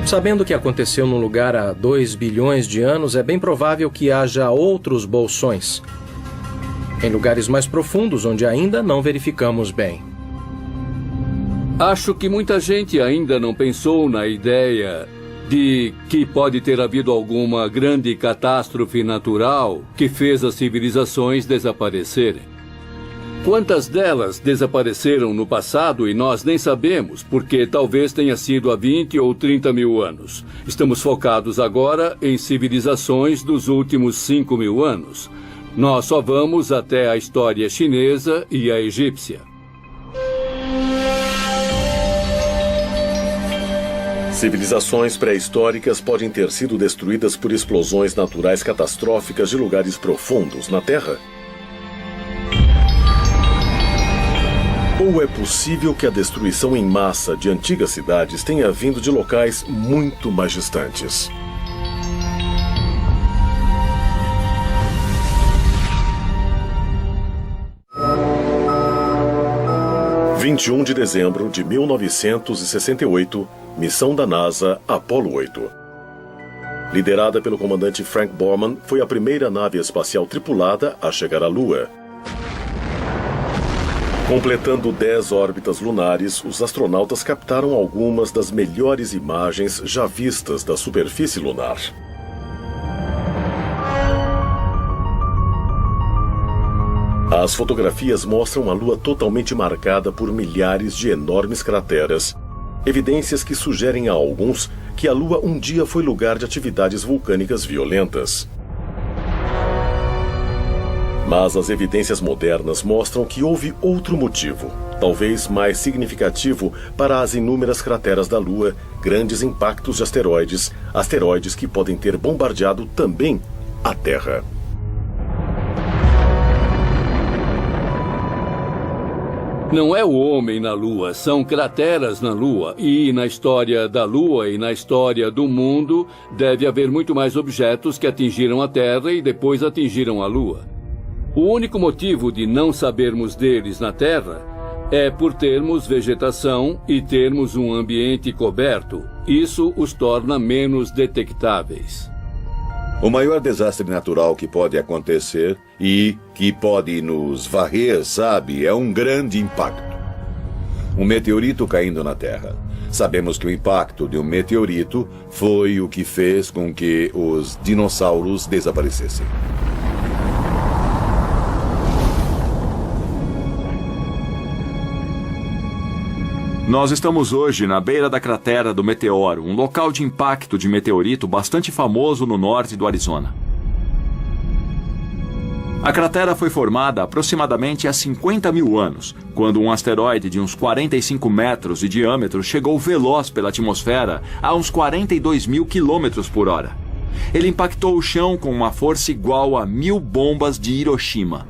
Sabendo o que aconteceu num lugar há 2 bilhões de anos, é bem provável que haja outros bolsões em lugares mais profundos, onde ainda não verificamos bem. Acho que muita gente ainda não pensou na ideia de que pode ter havido alguma grande catástrofe natural que fez as civilizações desaparecerem. Quantas delas desapareceram no passado e nós nem sabemos, porque talvez tenha sido há 20 ou 30 mil anos. Estamos focados agora em civilizações dos últimos 5 mil anos. Nós só vamos até a história chinesa e a egípcia. Civilizações pré-históricas podem ter sido destruídas por explosões naturais catastróficas de lugares profundos na Terra? Ou é possível que a destruição em massa de antigas cidades tenha vindo de locais muito mais distantes? – 21 de dezembro de 1968, missão da NASA Apollo 8. Liderada pelo comandante Frank Borman, foi a primeira nave espacial tripulada a chegar à Lua. Completando 10 órbitas lunares, os astronautas captaram algumas das melhores imagens já vistas da superfície lunar. As fotografias mostram a Lua totalmente marcada por milhares de enormes crateras, evidências que sugerem a alguns que a Lua um dia foi lugar de atividades vulcânicas violentas. Mas as evidências modernas mostram que houve outro motivo, talvez mais significativo para as inúmeras crateras da Lua, grandes impactos de asteroides que podem ter bombardeado também a Terra. Não é o homem na Lua, são crateras na Lua. E na história da Lua e na história do mundo, deve haver muito mais objetos que atingiram a Terra e depois atingiram a Lua. O único motivo de não sabermos deles na Terra é por termos vegetação e termos um ambiente coberto. Isso os torna menos detectáveis. O maior desastre natural que pode acontecer e que pode nos varrer, sabe, é um grande impacto. Um meteorito caindo na Terra. Sabemos que o impacto de um meteorito foi o que fez com que os dinossauros desaparecessem. Nós estamos hoje na beira da cratera do meteoro, um local de impacto de meteorito bastante famoso no norte do Arizona. A cratera foi formada aproximadamente há 50 mil anos, quando um asteroide de uns 45 metros de diâmetro chegou veloz pela atmosfera a uns 42 mil quilômetros por hora. Ele impactou o chão com uma força igual a 1000 bombas de Hiroshima.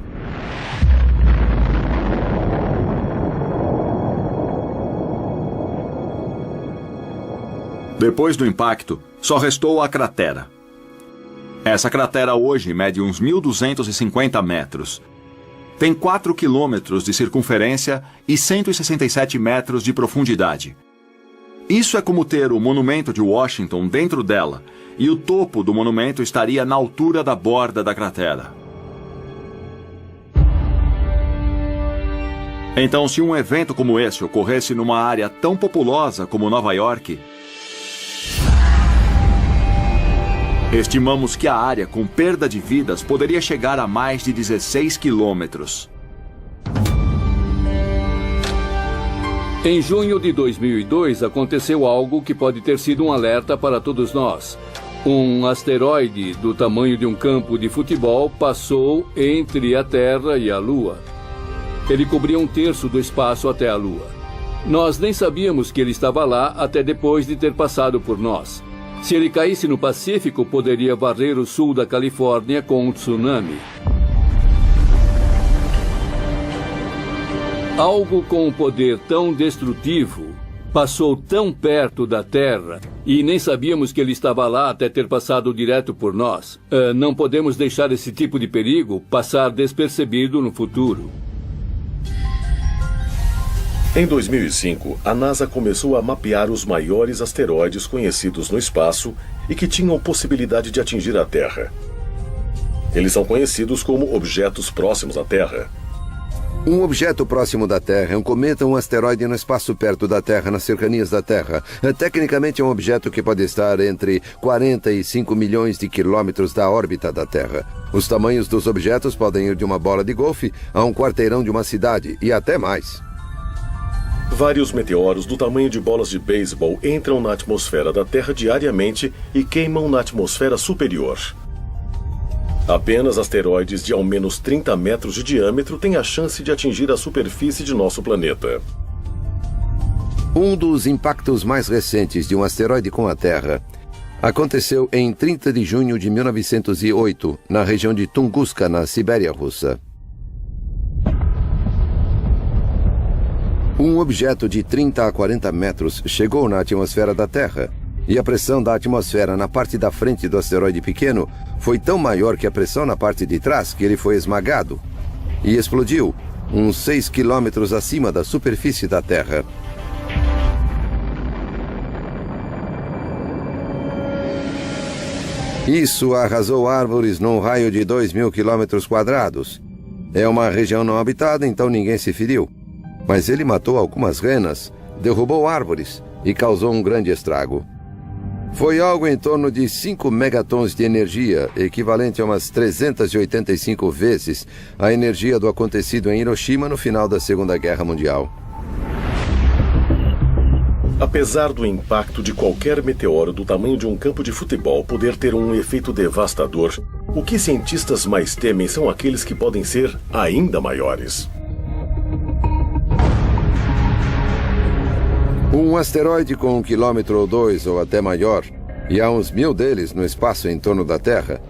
Depois do impacto, só restou a cratera. Essa cratera hoje mede uns 1.250 metros. Tem 4 quilômetros de circunferência e 167 metros de profundidade. Isso é como ter o monumento de Washington dentro dela, e o topo do monumento estaria na altura da borda da cratera. Então, se um evento como esse ocorresse numa área tão populosa como Nova York, estimamos que a área com perda de vidas poderia chegar a mais de 16 quilômetros. Em junho de 2002, aconteceu algo que pode ter sido um alerta para todos nós. Um asteroide do tamanho de um campo de futebol passou entre a Terra e a Lua. Ele cobria 1/3 do espaço até a Lua. Nós nem sabíamos que ele estava lá até depois de ter passado por nós. Se ele caísse no Pacífico, poderia varrer o sul da Califórnia com um tsunami. Algo com um poder tão destrutivo passou tão perto da Terra e nem sabíamos que ele estava lá até ter passado direto por nós. Não podemos deixar esse tipo de perigo passar despercebido no futuro. Em 2005, a NASA começou a mapear os maiores asteroides conhecidos no espaço e que tinham possibilidade de atingir a Terra. Eles são conhecidos como objetos próximos à Terra. Um objeto próximo da Terra é um cometa ou um asteroide no espaço perto da Terra, nas cercanias da Terra. Tecnicamente é um objeto que pode estar entre 40 e 5 milhões de quilômetros da órbita da Terra. Os tamanhos dos objetos podem ir de uma bola de golfe a um quarteirão de uma cidade e até mais. Vários meteoros do tamanho de bolas de beisebol entram na atmosfera da Terra diariamente e queimam na atmosfera superior. Apenas asteroides de ao menos 30 metros de diâmetro têm a chance de atingir a superfície de nosso planeta. Um dos impactos mais recentes de um asteroide com a Terra aconteceu em 30 de junho de 1908, na região de Tunguska, na Sibéria russa. Um objeto de 30 a 40 metros chegou na atmosfera da Terra, e a pressão da atmosfera na parte da frente do asteroide pequeno foi tão maior que a pressão na parte de trás que ele foi esmagado e explodiu uns 6 quilômetros acima da superfície da Terra. Isso arrasou árvores num raio de 2.000 quilômetros quadrados. É uma região não habitada, então ninguém se feriu. Mas ele matou algumas renas, derrubou árvores e causou um grande estrago. Foi algo em torno de 5 megatons de energia, equivalente a umas 385 vezes a energia do acontecido em Hiroshima no final da Segunda Guerra Mundial. Apesar do impacto de qualquer meteoro do tamanho de um campo de futebol poder ter um efeito devastador, o que cientistas mais temem são aqueles que podem ser ainda maiores. Um asteroide com 1 quilômetro ou 2 ou até maior, e há uns 1000 deles no espaço em torno da Terra,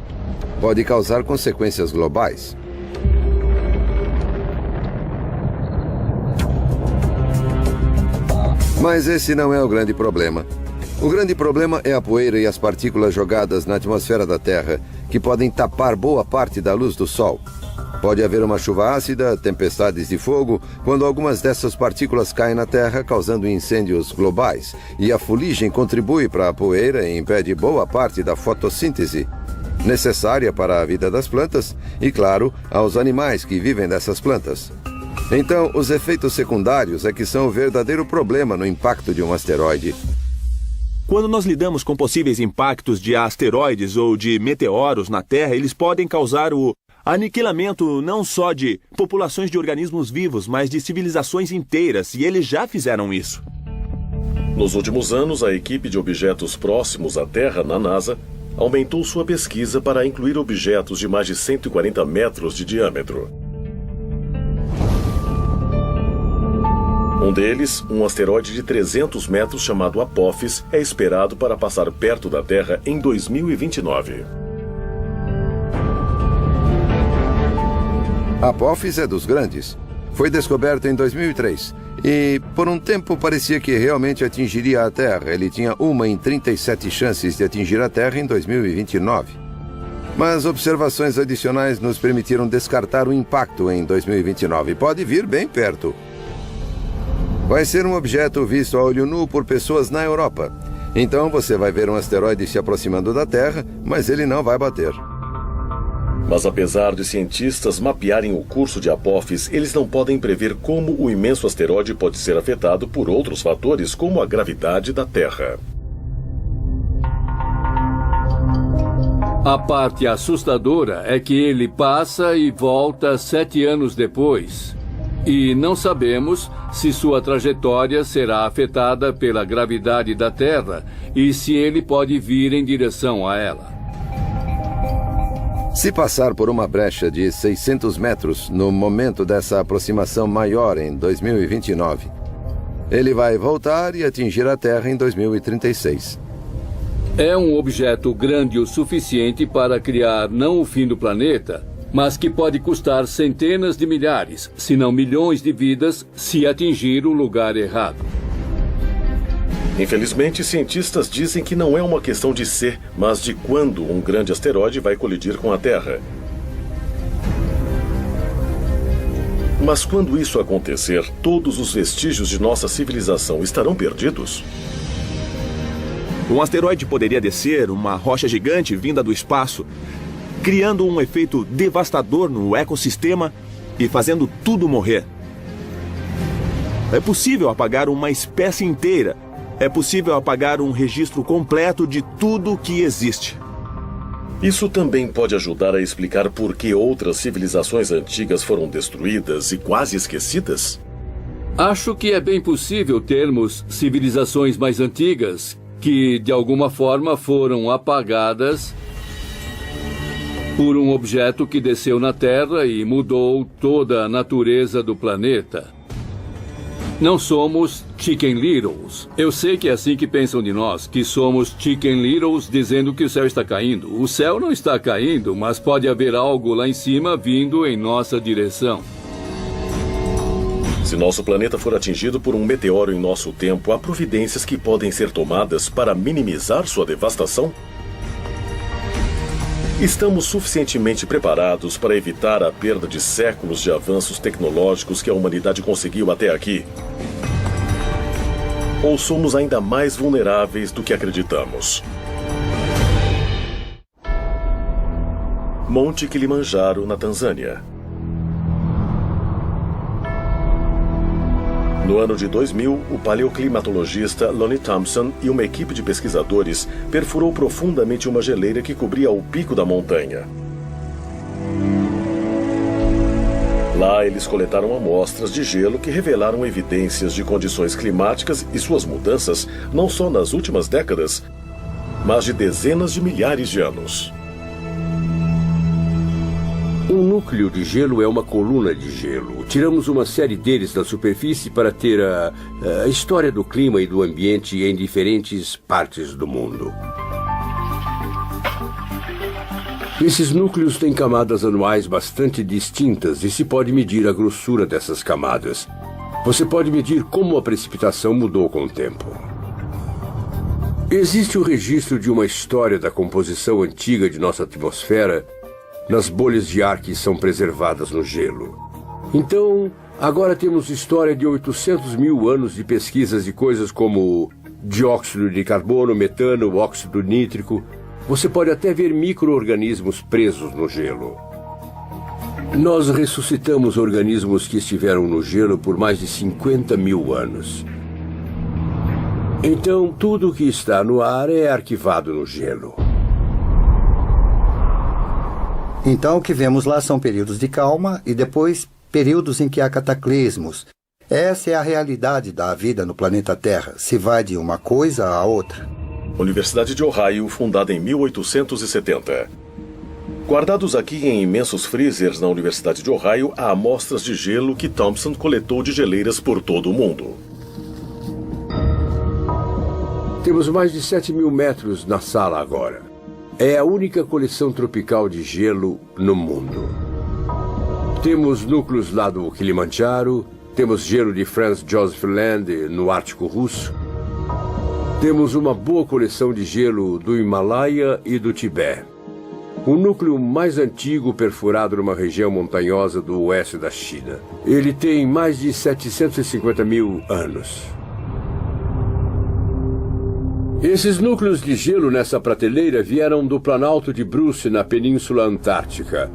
pode causar consequências globais. Mas esse não é o grande problema. O grande problema é a poeira e as partículas jogadas na atmosfera da Terra, que podem tapar boa parte da luz do Sol. Pode haver uma chuva ácida, tempestades de fogo, quando algumas dessas partículas caem na Terra, causando incêndios globais. E a fuligem contribui para a poeira e impede boa parte da fotossíntese, necessária para a vida das plantas e, claro, aos animais que vivem dessas plantas. Então, os efeitos secundários é que são o verdadeiro problema no impacto de um asteroide. Quando nós lidamos com possíveis impactos de asteroides ou de meteoros na Terra, eles podem causar o aniquilamento não só de populações de organismos vivos, mas de civilizações inteiras, e eles já fizeram isso. Nos últimos anos, a equipe de objetos próximos à Terra, na NASA, aumentou sua pesquisa para incluir objetos de mais de 140 metros de diâmetro. Um deles, um asteroide de 300 metros chamado Apophis, é esperado para passar perto da Terra em 2029. Apophis é dos grandes. Foi descoberto em 2003 e, por um tempo, parecia que realmente atingiria a Terra. Ele tinha 1 em 37 chances de atingir a Terra em 2029. Mas observações adicionais nos permitiram descartar o impacto em 2029. Pode vir bem perto. Vai ser um objeto visto a olho nu por pessoas na Europa. Então você vai ver um asteroide se aproximando da Terra, mas ele não vai bater. Mas apesar de cientistas mapearem o curso de Apophis, eles não podem prever como o imenso asteroide pode ser afetado por outros fatores, como a gravidade da Terra. A parte assustadora é que ele passa e volta 7 anos depois. E não sabemos se sua trajetória será afetada pela gravidade da Terra e se ele pode vir em direção a ela. Se passar por uma brecha de 600 metros no momento dessa aproximação maior em 2029, ele vai voltar e atingir a Terra em 2036. É um objeto grande o suficiente para criar não o fim do planeta, mas que pode custar centenas de milhares, se não milhões de vidas, se atingir o lugar errado. Infelizmente, cientistas dizem que não é uma questão de se, mas de quando um grande asteroide vai colidir com a Terra. Mas quando isso acontecer, todos os vestígios de nossa civilização estarão perdidos? Um asteroide poderia descer, uma rocha gigante vinda do espaço, criando um efeito devastador no ecossistema e fazendo tudo morrer. É possível apagar uma espécie inteira. É possível apagar um registro completo de tudo que existe. Isso também pode ajudar a explicar por que outras civilizações antigas foram destruídas e quase esquecidas? Acho que é bem possível termos civilizações mais antigas que, de alguma forma, foram apagadas por um objeto que desceu na Terra e mudou toda a natureza do planeta. Não somos Chicken Littles. Eu sei que é assim que pensam de nós, que somos Chicken Littles dizendo que o céu está caindo. O céu não está caindo, mas pode haver algo lá em cima vindo em nossa direção. Se nosso planeta for atingido por um meteoro em nosso tempo, há providências que podem ser tomadas para minimizar sua devastação? Estamos suficientemente preparados para evitar a perda de séculos de avanços tecnológicos que a humanidade conseguiu até aqui? Ou somos ainda mais vulneráveis do que acreditamos? Monte Kilimanjaro, na Tanzânia. No ano de 2000, o paleoclimatologista Lonnie Thompson e uma equipe de pesquisadores perfurou profundamente uma geleira que cobria o pico da montanha. Lá, eles coletaram amostras de gelo que revelaram evidências de condições climáticas e suas mudanças não só nas últimas décadas, mas de dezenas de milhares de anos. Um núcleo de gelo é uma coluna de gelo. Tiramos uma série deles da superfície para ter a história do clima e do ambiente em diferentes partes do mundo. Esses núcleos têm camadas anuais bastante distintas e se pode medir a grossura dessas camadas. Você pode medir como a precipitação mudou com o tempo. Existe o registro de uma história da composição antiga de nossa atmosfera nas bolhas de ar que são preservadas no gelo. Então, agora temos história de 800 mil anos de pesquisas de coisas como dióxido de carbono, metano, óxido nítrico. Você pode até ver micro-organismos presos no gelo. Nós ressuscitamos organismos que estiveram no gelo por mais de 50 mil anos. Então, tudo que está no ar é arquivado no gelo. Então, o que vemos lá são períodos de calma e depois períodos em que há cataclismos. Essa é a realidade da vida no planeta Terra. Se vai de uma coisa a outra. Universidade de Ohio, fundada em 1870. Guardados aqui em imensos freezers na Universidade de Ohio, há amostras de gelo que Thompson coletou de geleiras por todo o mundo. Temos mais de 7 mil metros na sala agora. É a única coleção tropical de gelo no mundo. Temos núcleos lá do Kilimanjaro, temos gelo de Franz Josef Land no Ártico Russo. Temos uma boa coleção de gelo do Himalaia e do Tibete. O núcleo mais antigo perfurado numa região montanhosa do oeste da China. Ele tem mais de 750 mil anos. Esses núcleos de gelo nessa prateleira vieram do Planalto de Bruce, na Península Antártica.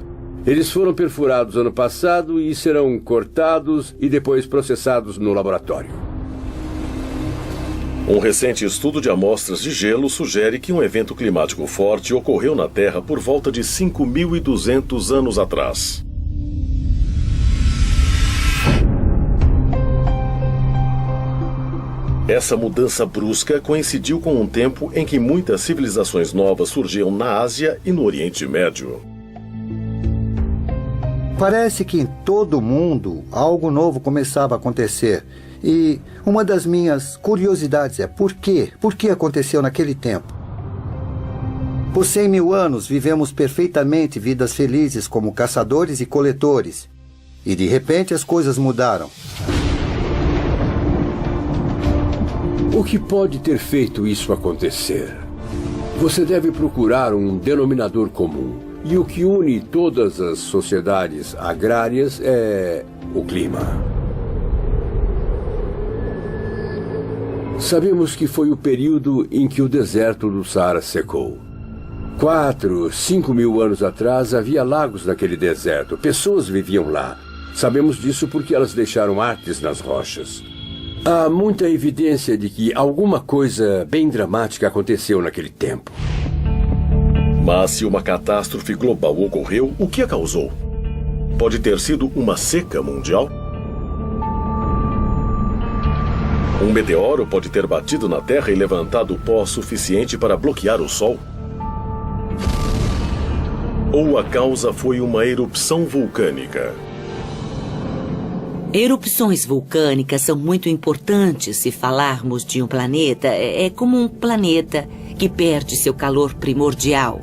Eles foram perfurados ano passado e serão cortados e depois processados no laboratório. Um recente estudo de amostras de gelo sugere que um evento climático forte ocorreu na Terra por volta de 5.200 anos atrás. Essa mudança brusca coincidiu com um tempo em que muitas civilizações novas surgiam na Ásia e no Oriente Médio. Parece que em todo o mundo algo novo começava a acontecer. E uma das minhas curiosidades é por quê? Por que aconteceu naquele tempo? Por 100 mil anos vivemos perfeitamente vidas felizes como caçadores e coletores. E de repente as coisas mudaram. O que pode ter feito isso acontecer? Você deve procurar um denominador comum. E o que une todas as sociedades agrárias é o clima. Sabemos que foi o período em que o deserto do Saara secou. 4, 5 mil anos atrás havia lagos naquele deserto. Pessoas viviam lá. Sabemos disso porque elas deixaram artes nas rochas. Há muita evidência de que alguma coisa bem dramática aconteceu naquele tempo. Mas se uma catástrofe global ocorreu, o que a causou? Pode ter sido uma seca mundial? Um meteoro pode ter batido na Terra e levantado pó suficiente para bloquear o Sol? Ou a causa foi uma erupção vulcânica? Erupções vulcânicas são muito importantes se falarmos de um planeta. É como um planeta que perde seu calor primordial.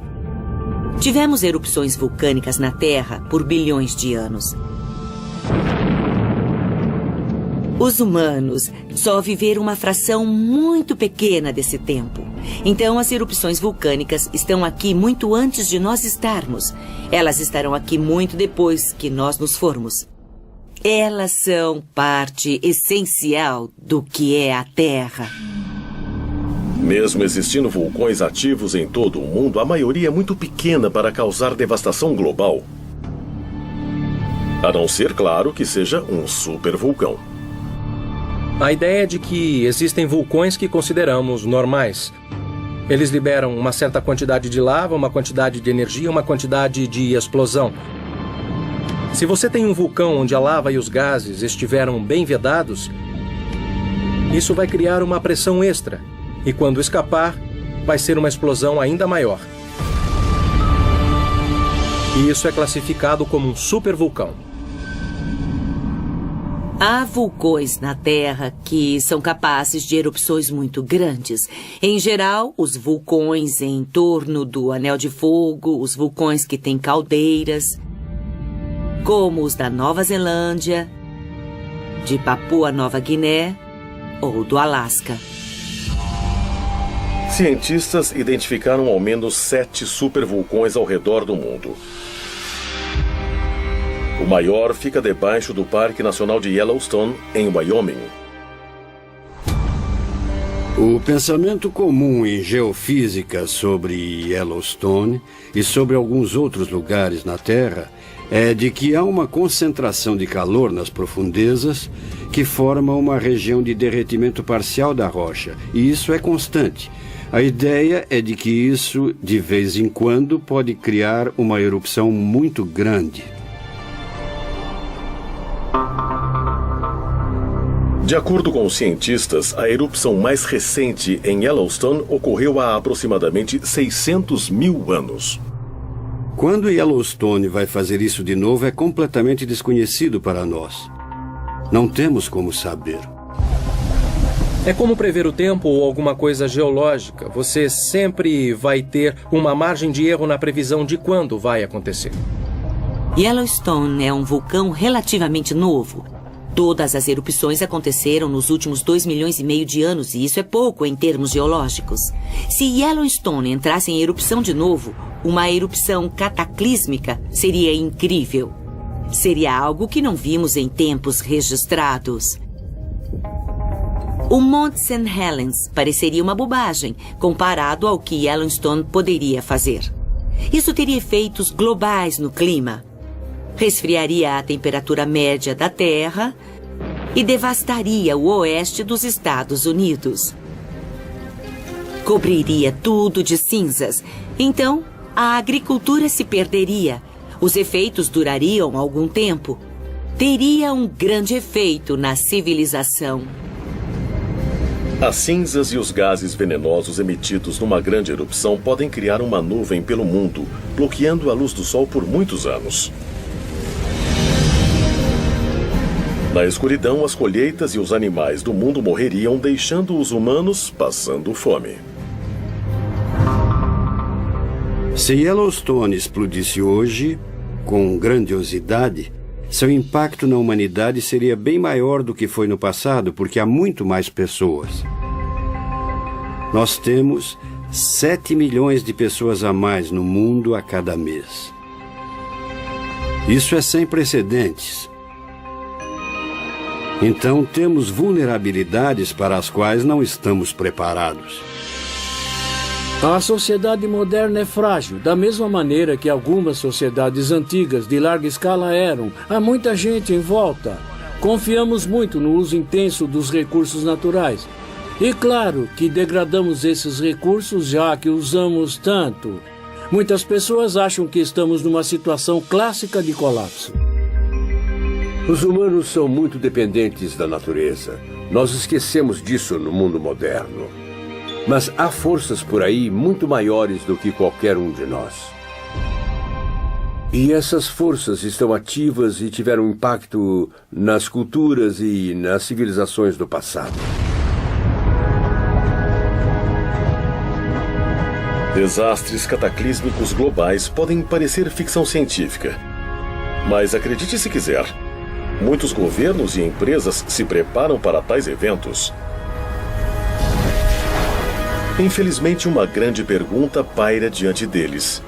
Tivemos erupções vulcânicas na Terra por bilhões de anos. Os humanos só viveram uma fração muito pequena desse tempo. Então, as erupções vulcânicas estão aqui muito antes de nós estarmos. Elas estarão aqui muito depois que nós nos formos. Elas são parte essencial do que é a Terra. Mesmo existindo vulcões ativos em todo o mundo, a maioria é muito pequena para causar devastação global. A não ser, claro, que seja um supervulcão. A ideia é de que existem vulcões que consideramos normais. Eles liberam uma certa quantidade de lava, uma quantidade de energia, uma quantidade de explosão. Se você tem um vulcão onde a lava e os gases estiveram bem vedados, isso vai criar uma pressão extra. E quando escapar, vai ser uma explosão ainda maior. E isso é classificado como um supervulcão. Há vulcões na Terra que são capazes de erupções muito grandes. Em geral, os vulcões em torno do Anel de Fogo, os vulcões que têm caldeiras, como os da Nova Zelândia, de Papua Nova Guiné ou do Alasca. Cientistas identificaram ao menos 7 supervulcões ao redor do mundo. O maior fica debaixo do Parque Nacional de Yellowstone, em Wyoming. O pensamento comum em geofísica sobre Yellowstone e sobre alguns outros lugares na Terra é de que há uma concentração de calor nas profundezas que forma uma região de derretimento parcial da rocha, e isso é constante. A ideia é de que isso, de vez em quando, pode criar uma erupção muito grande. De acordo com os cientistas, a erupção mais recente em Yellowstone ocorreu há aproximadamente 600 mil anos. Quando Yellowstone vai fazer isso de novo é completamente desconhecido para nós. Não temos como saber. É como prever o tempo ou alguma coisa geológica. Você sempre vai ter uma margem de erro na previsão de quando vai acontecer. Yellowstone é um vulcão relativamente novo. Todas as erupções aconteceram nos últimos 2,5 milhões de anos, e isso é pouco em termos geológicos. Se Yellowstone entrasse em erupção de novo, uma erupção cataclísmica seria incrível. Seria algo que não vimos em tempos registrados. O Monte St. Helens pareceria uma bobagem comparado ao que Yellowstone poderia fazer. Isso teria efeitos globais no clima. Resfriaria a temperatura média da Terra e devastaria o oeste dos Estados Unidos. Cobriria tudo de cinzas. Então, a agricultura se perderia. Os efeitos durariam algum tempo. Teria um grande efeito na civilização. As cinzas e os gases venenosos emitidos numa grande erupção podem criar uma nuvem pelo mundo, bloqueando a luz do sol por muitos anos. Na escuridão, as colheitas e os animais do mundo morreriam, deixando os humanos passando fome. Se Yellowstone explodisse hoje, com grandiosidade, seu impacto na humanidade seria bem maior do que foi no passado, porque há muito mais pessoas. Nós temos 7 milhões de pessoas a mais no mundo a cada mês. Isso é sem precedentes. Então, temos vulnerabilidades para as quais não estamos preparados. A sociedade moderna é frágil, da mesma maneira que algumas sociedades antigas de larga escala eram. Há muita gente em volta. Confiamos muito no uso intenso dos recursos naturais. E claro que degradamos esses recursos já que usamos tanto. Muitas pessoas acham que estamos numa situação clássica de colapso. Os humanos são muito dependentes da natureza. Nós esquecemos disso no mundo moderno. Mas há forças por aí muito maiores do que qualquer um de nós. E essas forças estão ativas e tiveram impacto nas culturas e nas civilizações do passado. Desastres cataclísmicos globais podem parecer ficção científica. Mas acredite se quiser, muitos governos e empresas se preparam para tais eventos. Infelizmente, uma grande pergunta paira diante deles.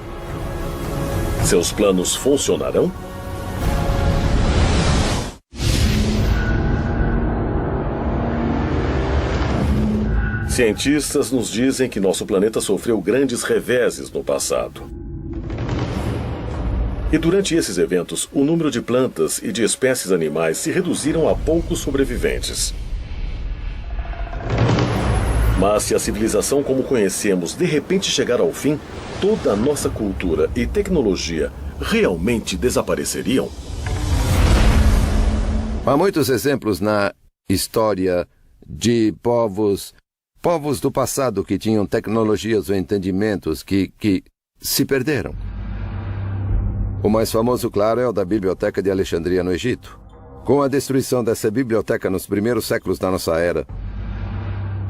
Seus planos funcionarão? Cientistas nos dizem que nosso planeta sofreu grandes reveses no passado. E durante esses eventos, o número de plantas e de espécies animais se reduziram a poucos sobreviventes. Mas se a civilização como conhecemos de repente chegar ao fim, toda a nossa cultura e tecnologia realmente desapareceriam? Há muitos exemplos na história de povos do passado que tinham tecnologias ou entendimentos que se perderam. O mais famoso, claro, é o da Biblioteca de Alexandria, no Egito. Com a destruição dessa biblioteca nos primeiros séculos da nossa era,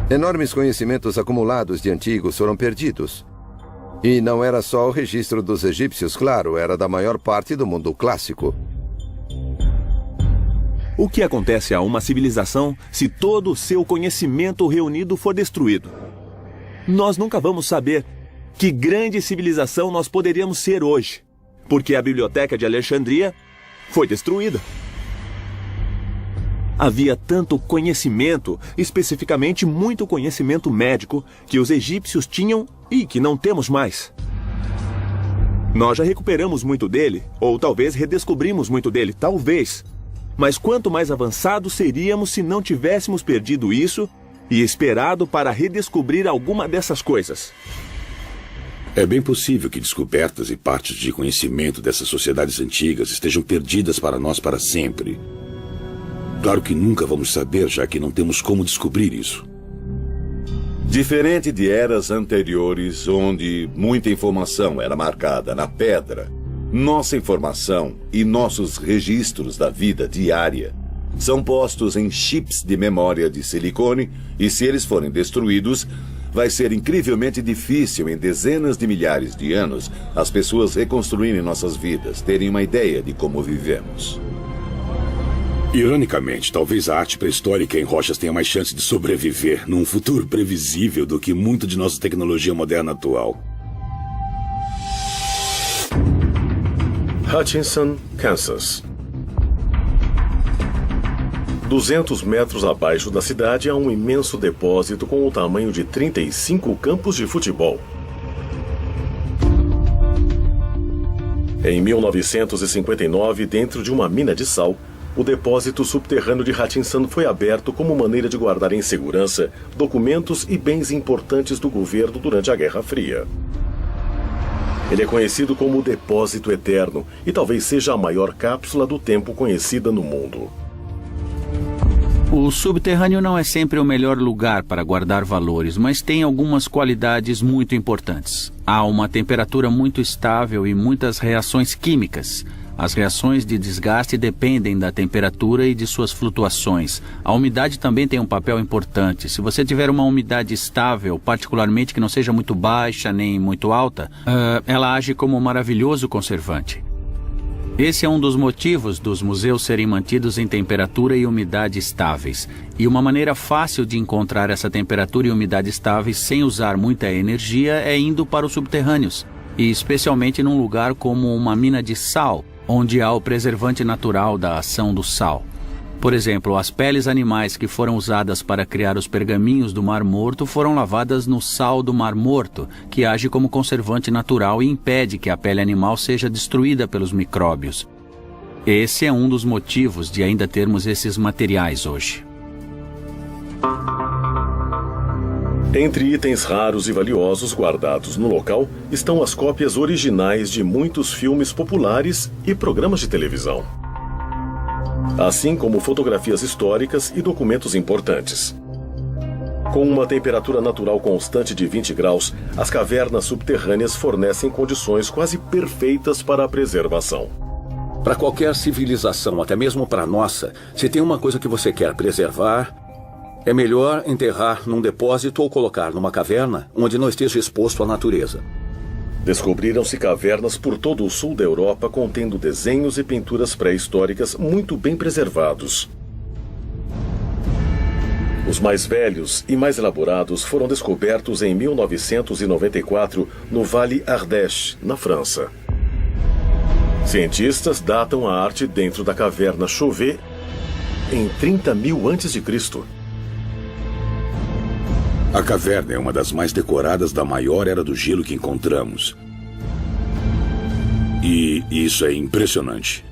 enormes conhecimentos acumulados de antigos foram perdidos. E não era só o registro dos egípcios, claro, era da maior parte do mundo clássico. O que acontece a uma civilização se todo o seu conhecimento reunido for destruído? Nós nunca vamos saber que grande civilização nós poderíamos ser hoje, porque a Biblioteca de Alexandria foi destruída. Havia tanto conhecimento, especificamente muito conhecimento médico, que os egípcios tinham e que não temos mais. Nós já recuperamos muito dele, ou talvez redescobrimos muito dele, talvez. Mas quanto mais avançados seríamos se não tivéssemos perdido isso e esperado para redescobrir alguma dessas coisas? É bem possível que descobertas e partes de conhecimento dessas sociedades antigas estejam perdidas para nós para sempre. Claro que nunca vamos saber, já que não temos como descobrir isso. Diferente de eras anteriores, onde muita informação era marcada na pedra, nossa informação e nossos registros da vida diária são postos em chips de memória de silicone e, se eles forem destruídos, vai ser incrivelmente difícil em dezenas de milhares de anos as pessoas reconstruírem nossas vidas, terem uma ideia de como vivemos. Ironicamente, talvez a arte pré-histórica em rochas tenha mais chance de sobreviver num futuro previsível do que muito de nossa tecnologia moderna atual. Hutchinson, Kansas. 200 metros abaixo da cidade há um imenso depósito com o tamanho de 35 campos de futebol. Em 1959, dentro de uma mina de sal, o depósito subterrâneo de Hutchinson foi aberto como maneira de guardar em segurança documentos e bens importantes do governo durante a Guerra Fria. Ele é conhecido como o Depósito Eterno e talvez seja a maior cápsula do tempo conhecida no mundo. O subterrâneo não é sempre o melhor lugar para guardar valores, mas tem algumas qualidades muito importantes. Há uma temperatura muito estável e muitas reações químicas. As reações de desgaste dependem da temperatura e de suas flutuações. A umidade também tem um papel importante. Se você tiver uma umidade estável, particularmente que não seja muito baixa nem muito alta, ela age como um maravilhoso conservante. Esse é um dos motivos dos museus serem mantidos em temperatura e umidade estáveis. E uma maneira fácil de encontrar essa temperatura e umidade estáveis sem usar muita energia é indo para os subterrâneos, e especialmente num lugar como uma mina de sal, onde há o preservante natural da ação do sal. Por exemplo, as peles animais que foram usadas para criar os pergaminhos do Mar Morto foram lavadas no sal do Mar Morto, que age como conservante natural e impede que a pele animal seja destruída pelos micróbios. Esse é um dos motivos de ainda termos esses materiais hoje. Entre itens raros e valiosos guardados no local estão as cópias originais de muitos filmes populares e programas de televisão, assim como fotografias históricas e documentos importantes. Com uma temperatura natural constante de 20 graus, as cavernas subterrâneas fornecem condições quase perfeitas para a preservação. Para qualquer civilização, até mesmo para a nossa, se tem uma coisa que você quer preservar, é melhor enterrar num depósito ou colocar numa caverna onde não esteja exposto à natureza. Descobriram-se cavernas por todo o sul da Europa contendo desenhos e pinturas pré-históricas muito bem preservados. Os mais velhos e mais elaborados foram descobertos em 1994 no Vale Ardèche, na França. Cientistas datam a arte dentro da caverna Chauvet em 30.000 a.C. A caverna é uma das mais decoradas da maior era do gelo que encontramos. E isso é impressionante.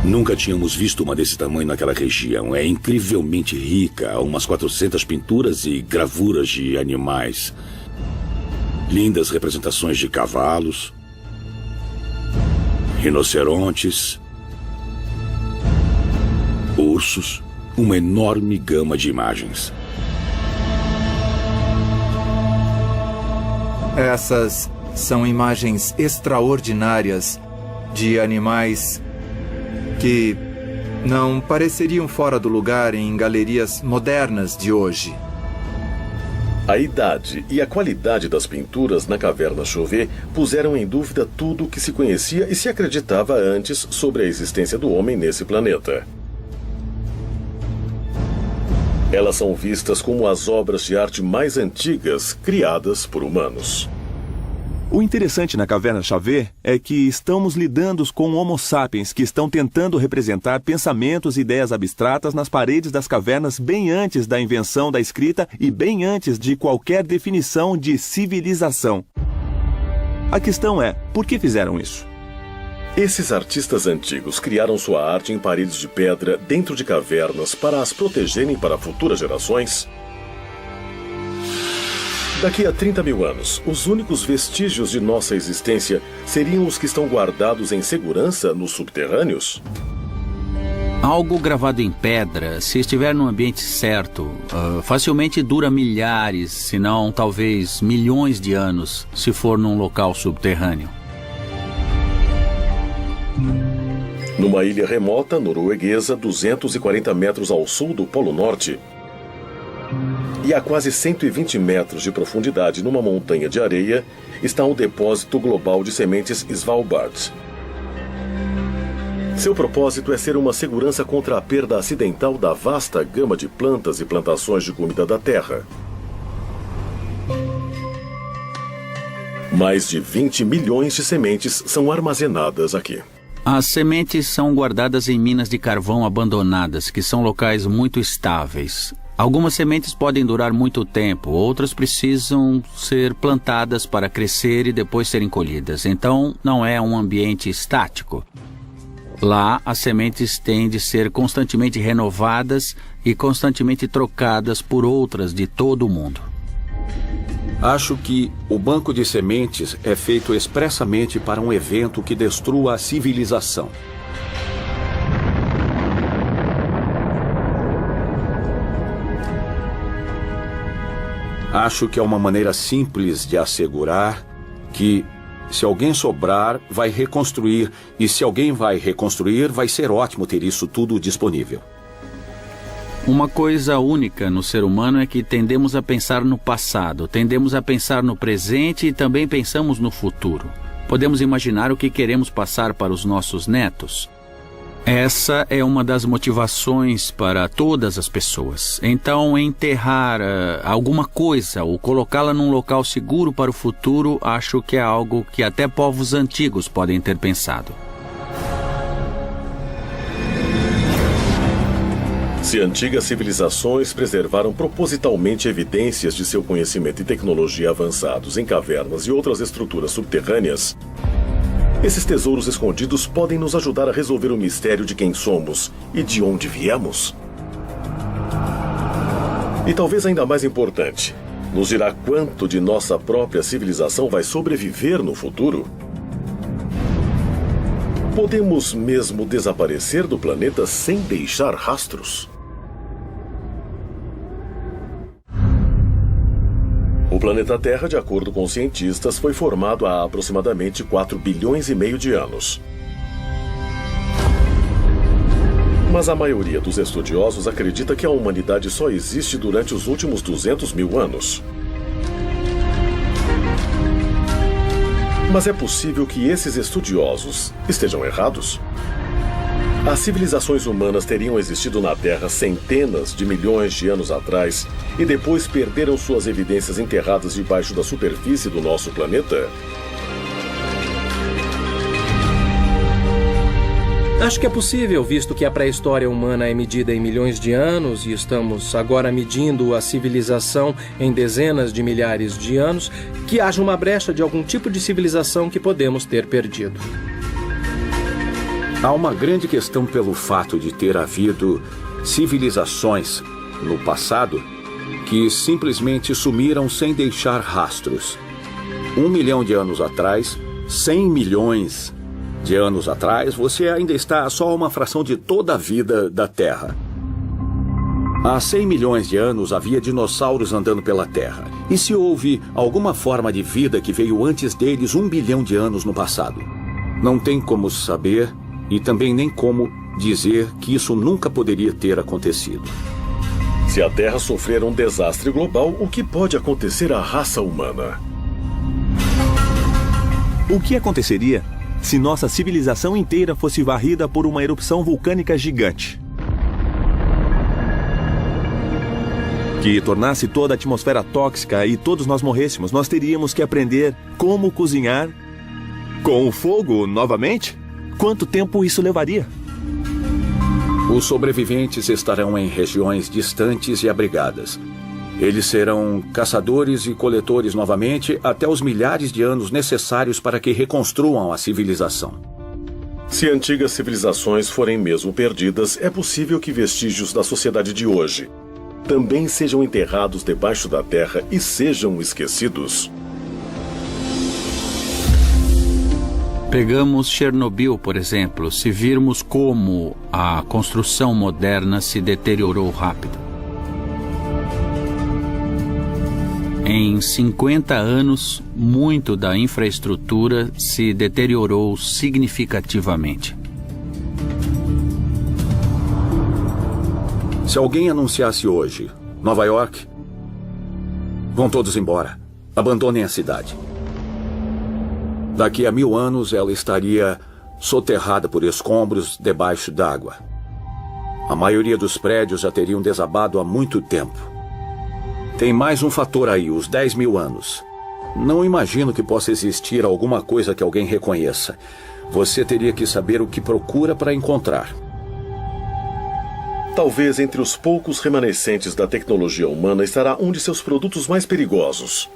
Nunca tínhamos visto uma desse tamanho naquela região. É incrivelmente rica. Há umas 400 pinturas e gravuras de animais. Lindas representações de cavalos, rinocerontes, ursos, uma enorme gama de imagens. Essas são imagens extraordinárias de animais que não pareceriam fora do lugar em galerias modernas de hoje. A idade e a qualidade das pinturas na caverna Chauvet puseram em dúvida tudo o que se conhecia e se acreditava antes sobre a existência do homem nesse planeta. Elas são vistas como as obras de arte mais antigas criadas por humanos. O interessante na caverna Chauvet é que estamos lidando com Homo sapiens que estão tentando representar pensamentos e ideias abstratas nas paredes das cavernas bem antes da invenção da escrita e bem antes de qualquer definição de civilização. A questão é, por que fizeram isso? Esses artistas antigos criaram sua arte em paredes de pedra dentro de cavernas para as protegerem para futuras gerações? Daqui a 30.000 anos, os únicos vestígios de nossa existência seriam os que estão guardados em segurança nos subterrâneos? Algo gravado em pedra, se estiver no ambiente certo, facilmente dura milhares, se não talvez milhões de anos, se for num local subterrâneo. Numa ilha remota norueguesa, 240 metros ao sul do Polo Norte, e a quase 120 metros de profundidade numa montanha de areia, está o depósito global de sementes Svalbard. Seu propósito é ser uma segurança contra a perda acidental da vasta gama de plantas e plantações de comida da Terra. Mais de 20 milhões de sementes são armazenadas aqui. As sementes são guardadas em minas de carvão abandonadas, que são locais muito estáveis. Algumas sementes podem durar muito tempo, outras precisam ser plantadas para crescer e depois serem colhidas. Então, não é um ambiente estático. Lá, as sementes têm de ser constantemente renovadas e constantemente trocadas por outras de todo o mundo. Acho que o banco de sementes é feito expressamente para um evento que destrua a civilização. Acho que é uma maneira simples de assegurar que, se alguém sobrar, vai reconstruir, e se alguém vai reconstruir, vai ser ótimo ter isso tudo disponível. Uma coisa única no ser humano é que tendemos a pensar no passado, tendemos a pensar no presente e também pensamos no futuro. Podemos imaginar o que queremos passar para os nossos netos. Essa é uma das motivações para todas as pessoas. Então, enterrar alguma coisa ou colocá-la num local seguro para o futuro, acho que é algo que até povos antigos podem ter pensado. Se antigas civilizações preservaram propositalmente evidências de seu conhecimento e tecnologia avançados em cavernas e outras estruturas subterrâneas, esses tesouros escondidos podem nos ajudar a resolver o mistério de quem somos e de onde viemos. E talvez ainda mais importante, nos dirá quanto de nossa própria civilização vai sobreviver no futuro. Podemos mesmo desaparecer do planeta sem deixar rastros? O planeta Terra, de acordo com cientistas, foi formado há aproximadamente 4,5 bilhões de anos. Mas a maioria dos estudiosos acredita que a humanidade só existe durante os últimos 200 mil anos. Mas é possível que esses estudiosos estejam errados? As civilizações humanas teriam existido na Terra centenas de milhões de anos atrás e depois perderam suas evidências enterradas debaixo da superfície do nosso planeta? Acho que é possível, visto que a pré-história humana é medida em milhões de anos e estamos agora medindo a civilização em dezenas de milhares de anos, que haja uma brecha de algum tipo de civilização que podemos ter perdido. Há uma grande questão pelo fato de ter havido civilizações no passado que simplesmente sumiram sem deixar rastros. 1 milhão de anos atrás, 100 milhões de anos atrás, você ainda está só uma fração de toda a vida da Terra. Há 100 milhões de anos havia dinossauros andando pela Terra. E se houve alguma forma de vida que veio antes deles 1 bilhão de anos no passado? Não tem como saber e também nem como dizer que isso nunca poderia ter acontecido. Se a Terra sofrer um desastre global, o que pode acontecer à raça humana? O que aconteceria se nossa civilização inteira fosse varrida por uma erupção vulcânica gigante? Que tornasse toda a atmosfera tóxica e todos nós morrêssemos, nós teríamos que aprender como cozinhar com o fogo novamente? Quanto tempo isso levaria? Os sobreviventes estarão em regiões distantes e abrigadas. Eles serão caçadores e coletores novamente até os milhares de anos necessários para que reconstruam a civilização. Se antigas civilizações forem mesmo perdidas, é possível que vestígios da sociedade de hoje também sejam enterrados debaixo da terra e sejam esquecidos. Pegamos Chernobyl, por exemplo, se virmos como a construção moderna se deteriorou rápido. Em 50 anos, muito da infraestrutura se deteriorou significativamente. Se alguém anunciasse hoje, Nova York, vão todos embora, abandonem a cidade. Daqui a 1000 anos, ela estaria soterrada por escombros debaixo d'água. A maioria dos prédios já teriam desabado há muito tempo. Tem mais um fator aí, os 10.000 anos. Não imagino que possa existir alguma coisa que alguém reconheça. Você teria que saber o que procura para encontrar. Talvez entre os poucos remanescentes da tecnologia humana estará um de seus produtos mais perigosos: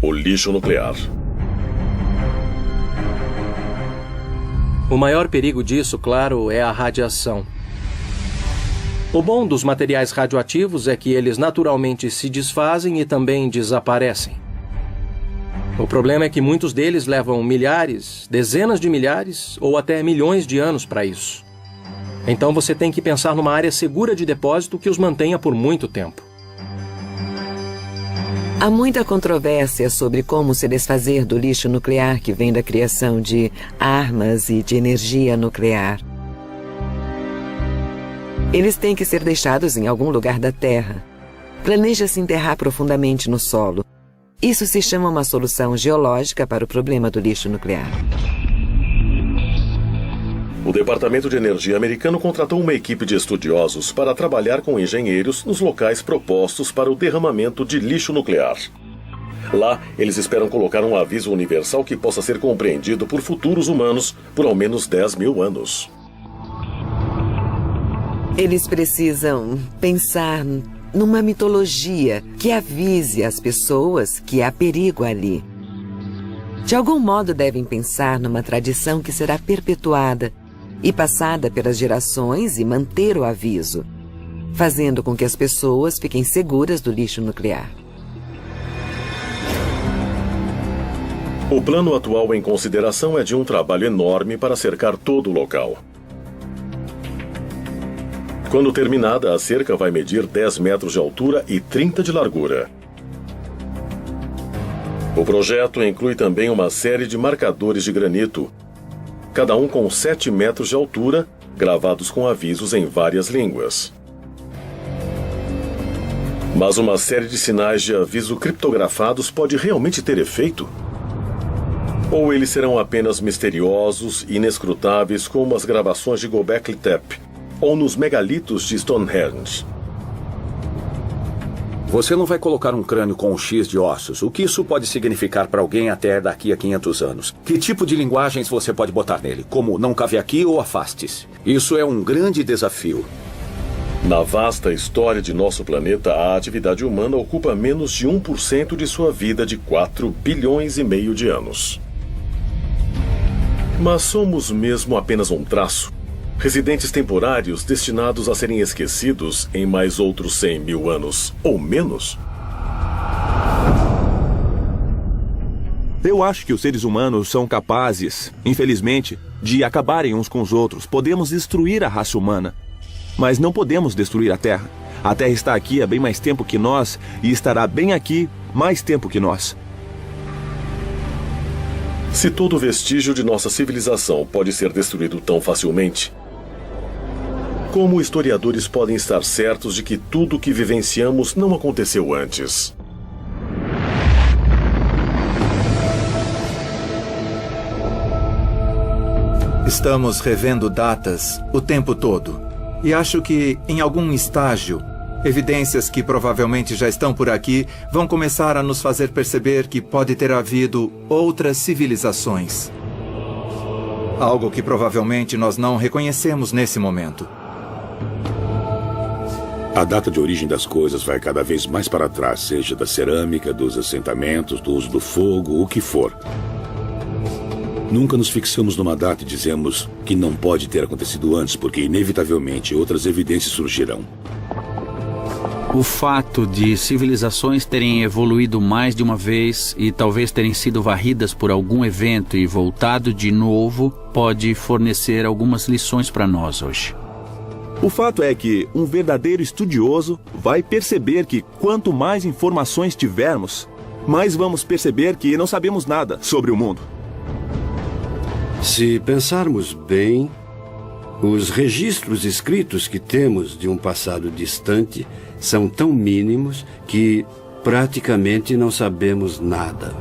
o lixo nuclear. O maior perigo disso, claro, é a radiação. O bom dos materiais radioativos é que eles naturalmente se desfazem e também desaparecem. O problema é que muitos deles levam milhares, dezenas de milhares ou até milhões de anos para isso. Então você tem que pensar numa área segura de depósito que os mantenha por muito tempo. Há muita controvérsia sobre como se desfazer do lixo nuclear que vem da criação de armas e de energia nuclear. Eles têm que ser deixados em algum lugar da Terra. Planeja-se enterrar profundamente no solo. Isso se chama uma solução geológica para o problema do lixo nuclear. O Departamento de Energia americano contratou uma equipe de estudiosos para trabalhar com engenheiros nos locais propostos para o derramamento de lixo nuclear. Lá, eles esperam colocar um aviso universal que possa ser compreendido por futuros humanos por ao menos 10.000 anos. Eles precisam pensar numa mitologia que avise as pessoas que há perigo ali. De algum modo devem pensar numa tradição que será perpetuada e passada pelas gerações e manter o aviso, fazendo com que as pessoas fiquem seguras do lixo nuclear. O plano atual em consideração é de um trabalho enorme para cercar todo o local. Quando terminada, a cerca vai medir 10 metros de altura e 30 de largura. O projeto inclui também uma série de marcadores de granito, cada um com 7 metros de altura, gravados com avisos em várias línguas. Mas uma série de sinais de aviso criptografados pode realmente ter efeito? Ou eles serão apenas misteriosos e inescrutáveis como as gravações de Göbekli Tepe ou nos megalitos de Stonehenge? Você não vai colocar um crânio com um X de ossos. O que isso pode significar para alguém até daqui a 500 anos? Que tipo de linguagens você pode botar nele? Como não cabe aqui ou afaste-se? Isso é um grande desafio. Na vasta história de nosso planeta, a atividade humana ocupa menos de 1% de sua vida de 4,5 bilhões de anos. Mas somos mesmo apenas um traço, residentes temporários destinados a serem esquecidos em mais outros 100 mil anos, ou menos? Eu acho que os seres humanos são capazes, infelizmente, de acabarem uns com os outros. Podemos destruir a raça humana, mas não podemos destruir a Terra. A Terra está aqui há bem mais tempo que nós e estará bem aqui mais tempo que nós. Se todo vestígio de nossa civilização pode ser destruído tão facilmente, como historiadores podem estar certos de que tudo o que vivenciamos não aconteceu antes? Estamos revendo datas o tempo todo. E acho que, em algum estágio, evidências que provavelmente já estão por aqui vão começar a nos fazer perceber que pode ter havido outras civilizações. Algo que provavelmente nós não reconhecemos nesse momento. A data de origem das coisas vai cada vez mais para trás, seja da cerâmica, dos assentamentos, do uso do fogo, o que for. Nunca nos fixamos numa data e dizemos que não pode ter acontecido antes, porque inevitavelmente outras evidências surgirão. O fato de civilizações terem evoluído mais de uma vez e talvez terem sido varridas por algum evento e voltado de novo pode fornecer algumas lições para nós hoje. O fato é que um verdadeiro estudioso vai perceber que quanto mais informações tivermos, mais vamos perceber que não sabemos nada sobre o mundo. Se pensarmos bem, os registros escritos que temos de um passado distante são tão mínimos que praticamente não sabemos nada.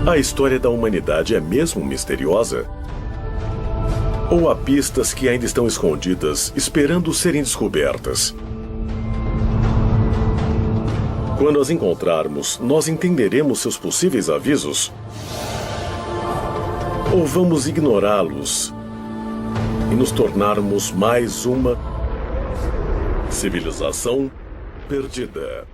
A história da humanidade é mesmo misteriosa? Ou há pistas que ainda estão escondidas, esperando serem descobertas? Quando as encontrarmos, nós entenderemos seus possíveis avisos? Ou vamos ignorá-los e nos tornarmos mais uma civilização perdida?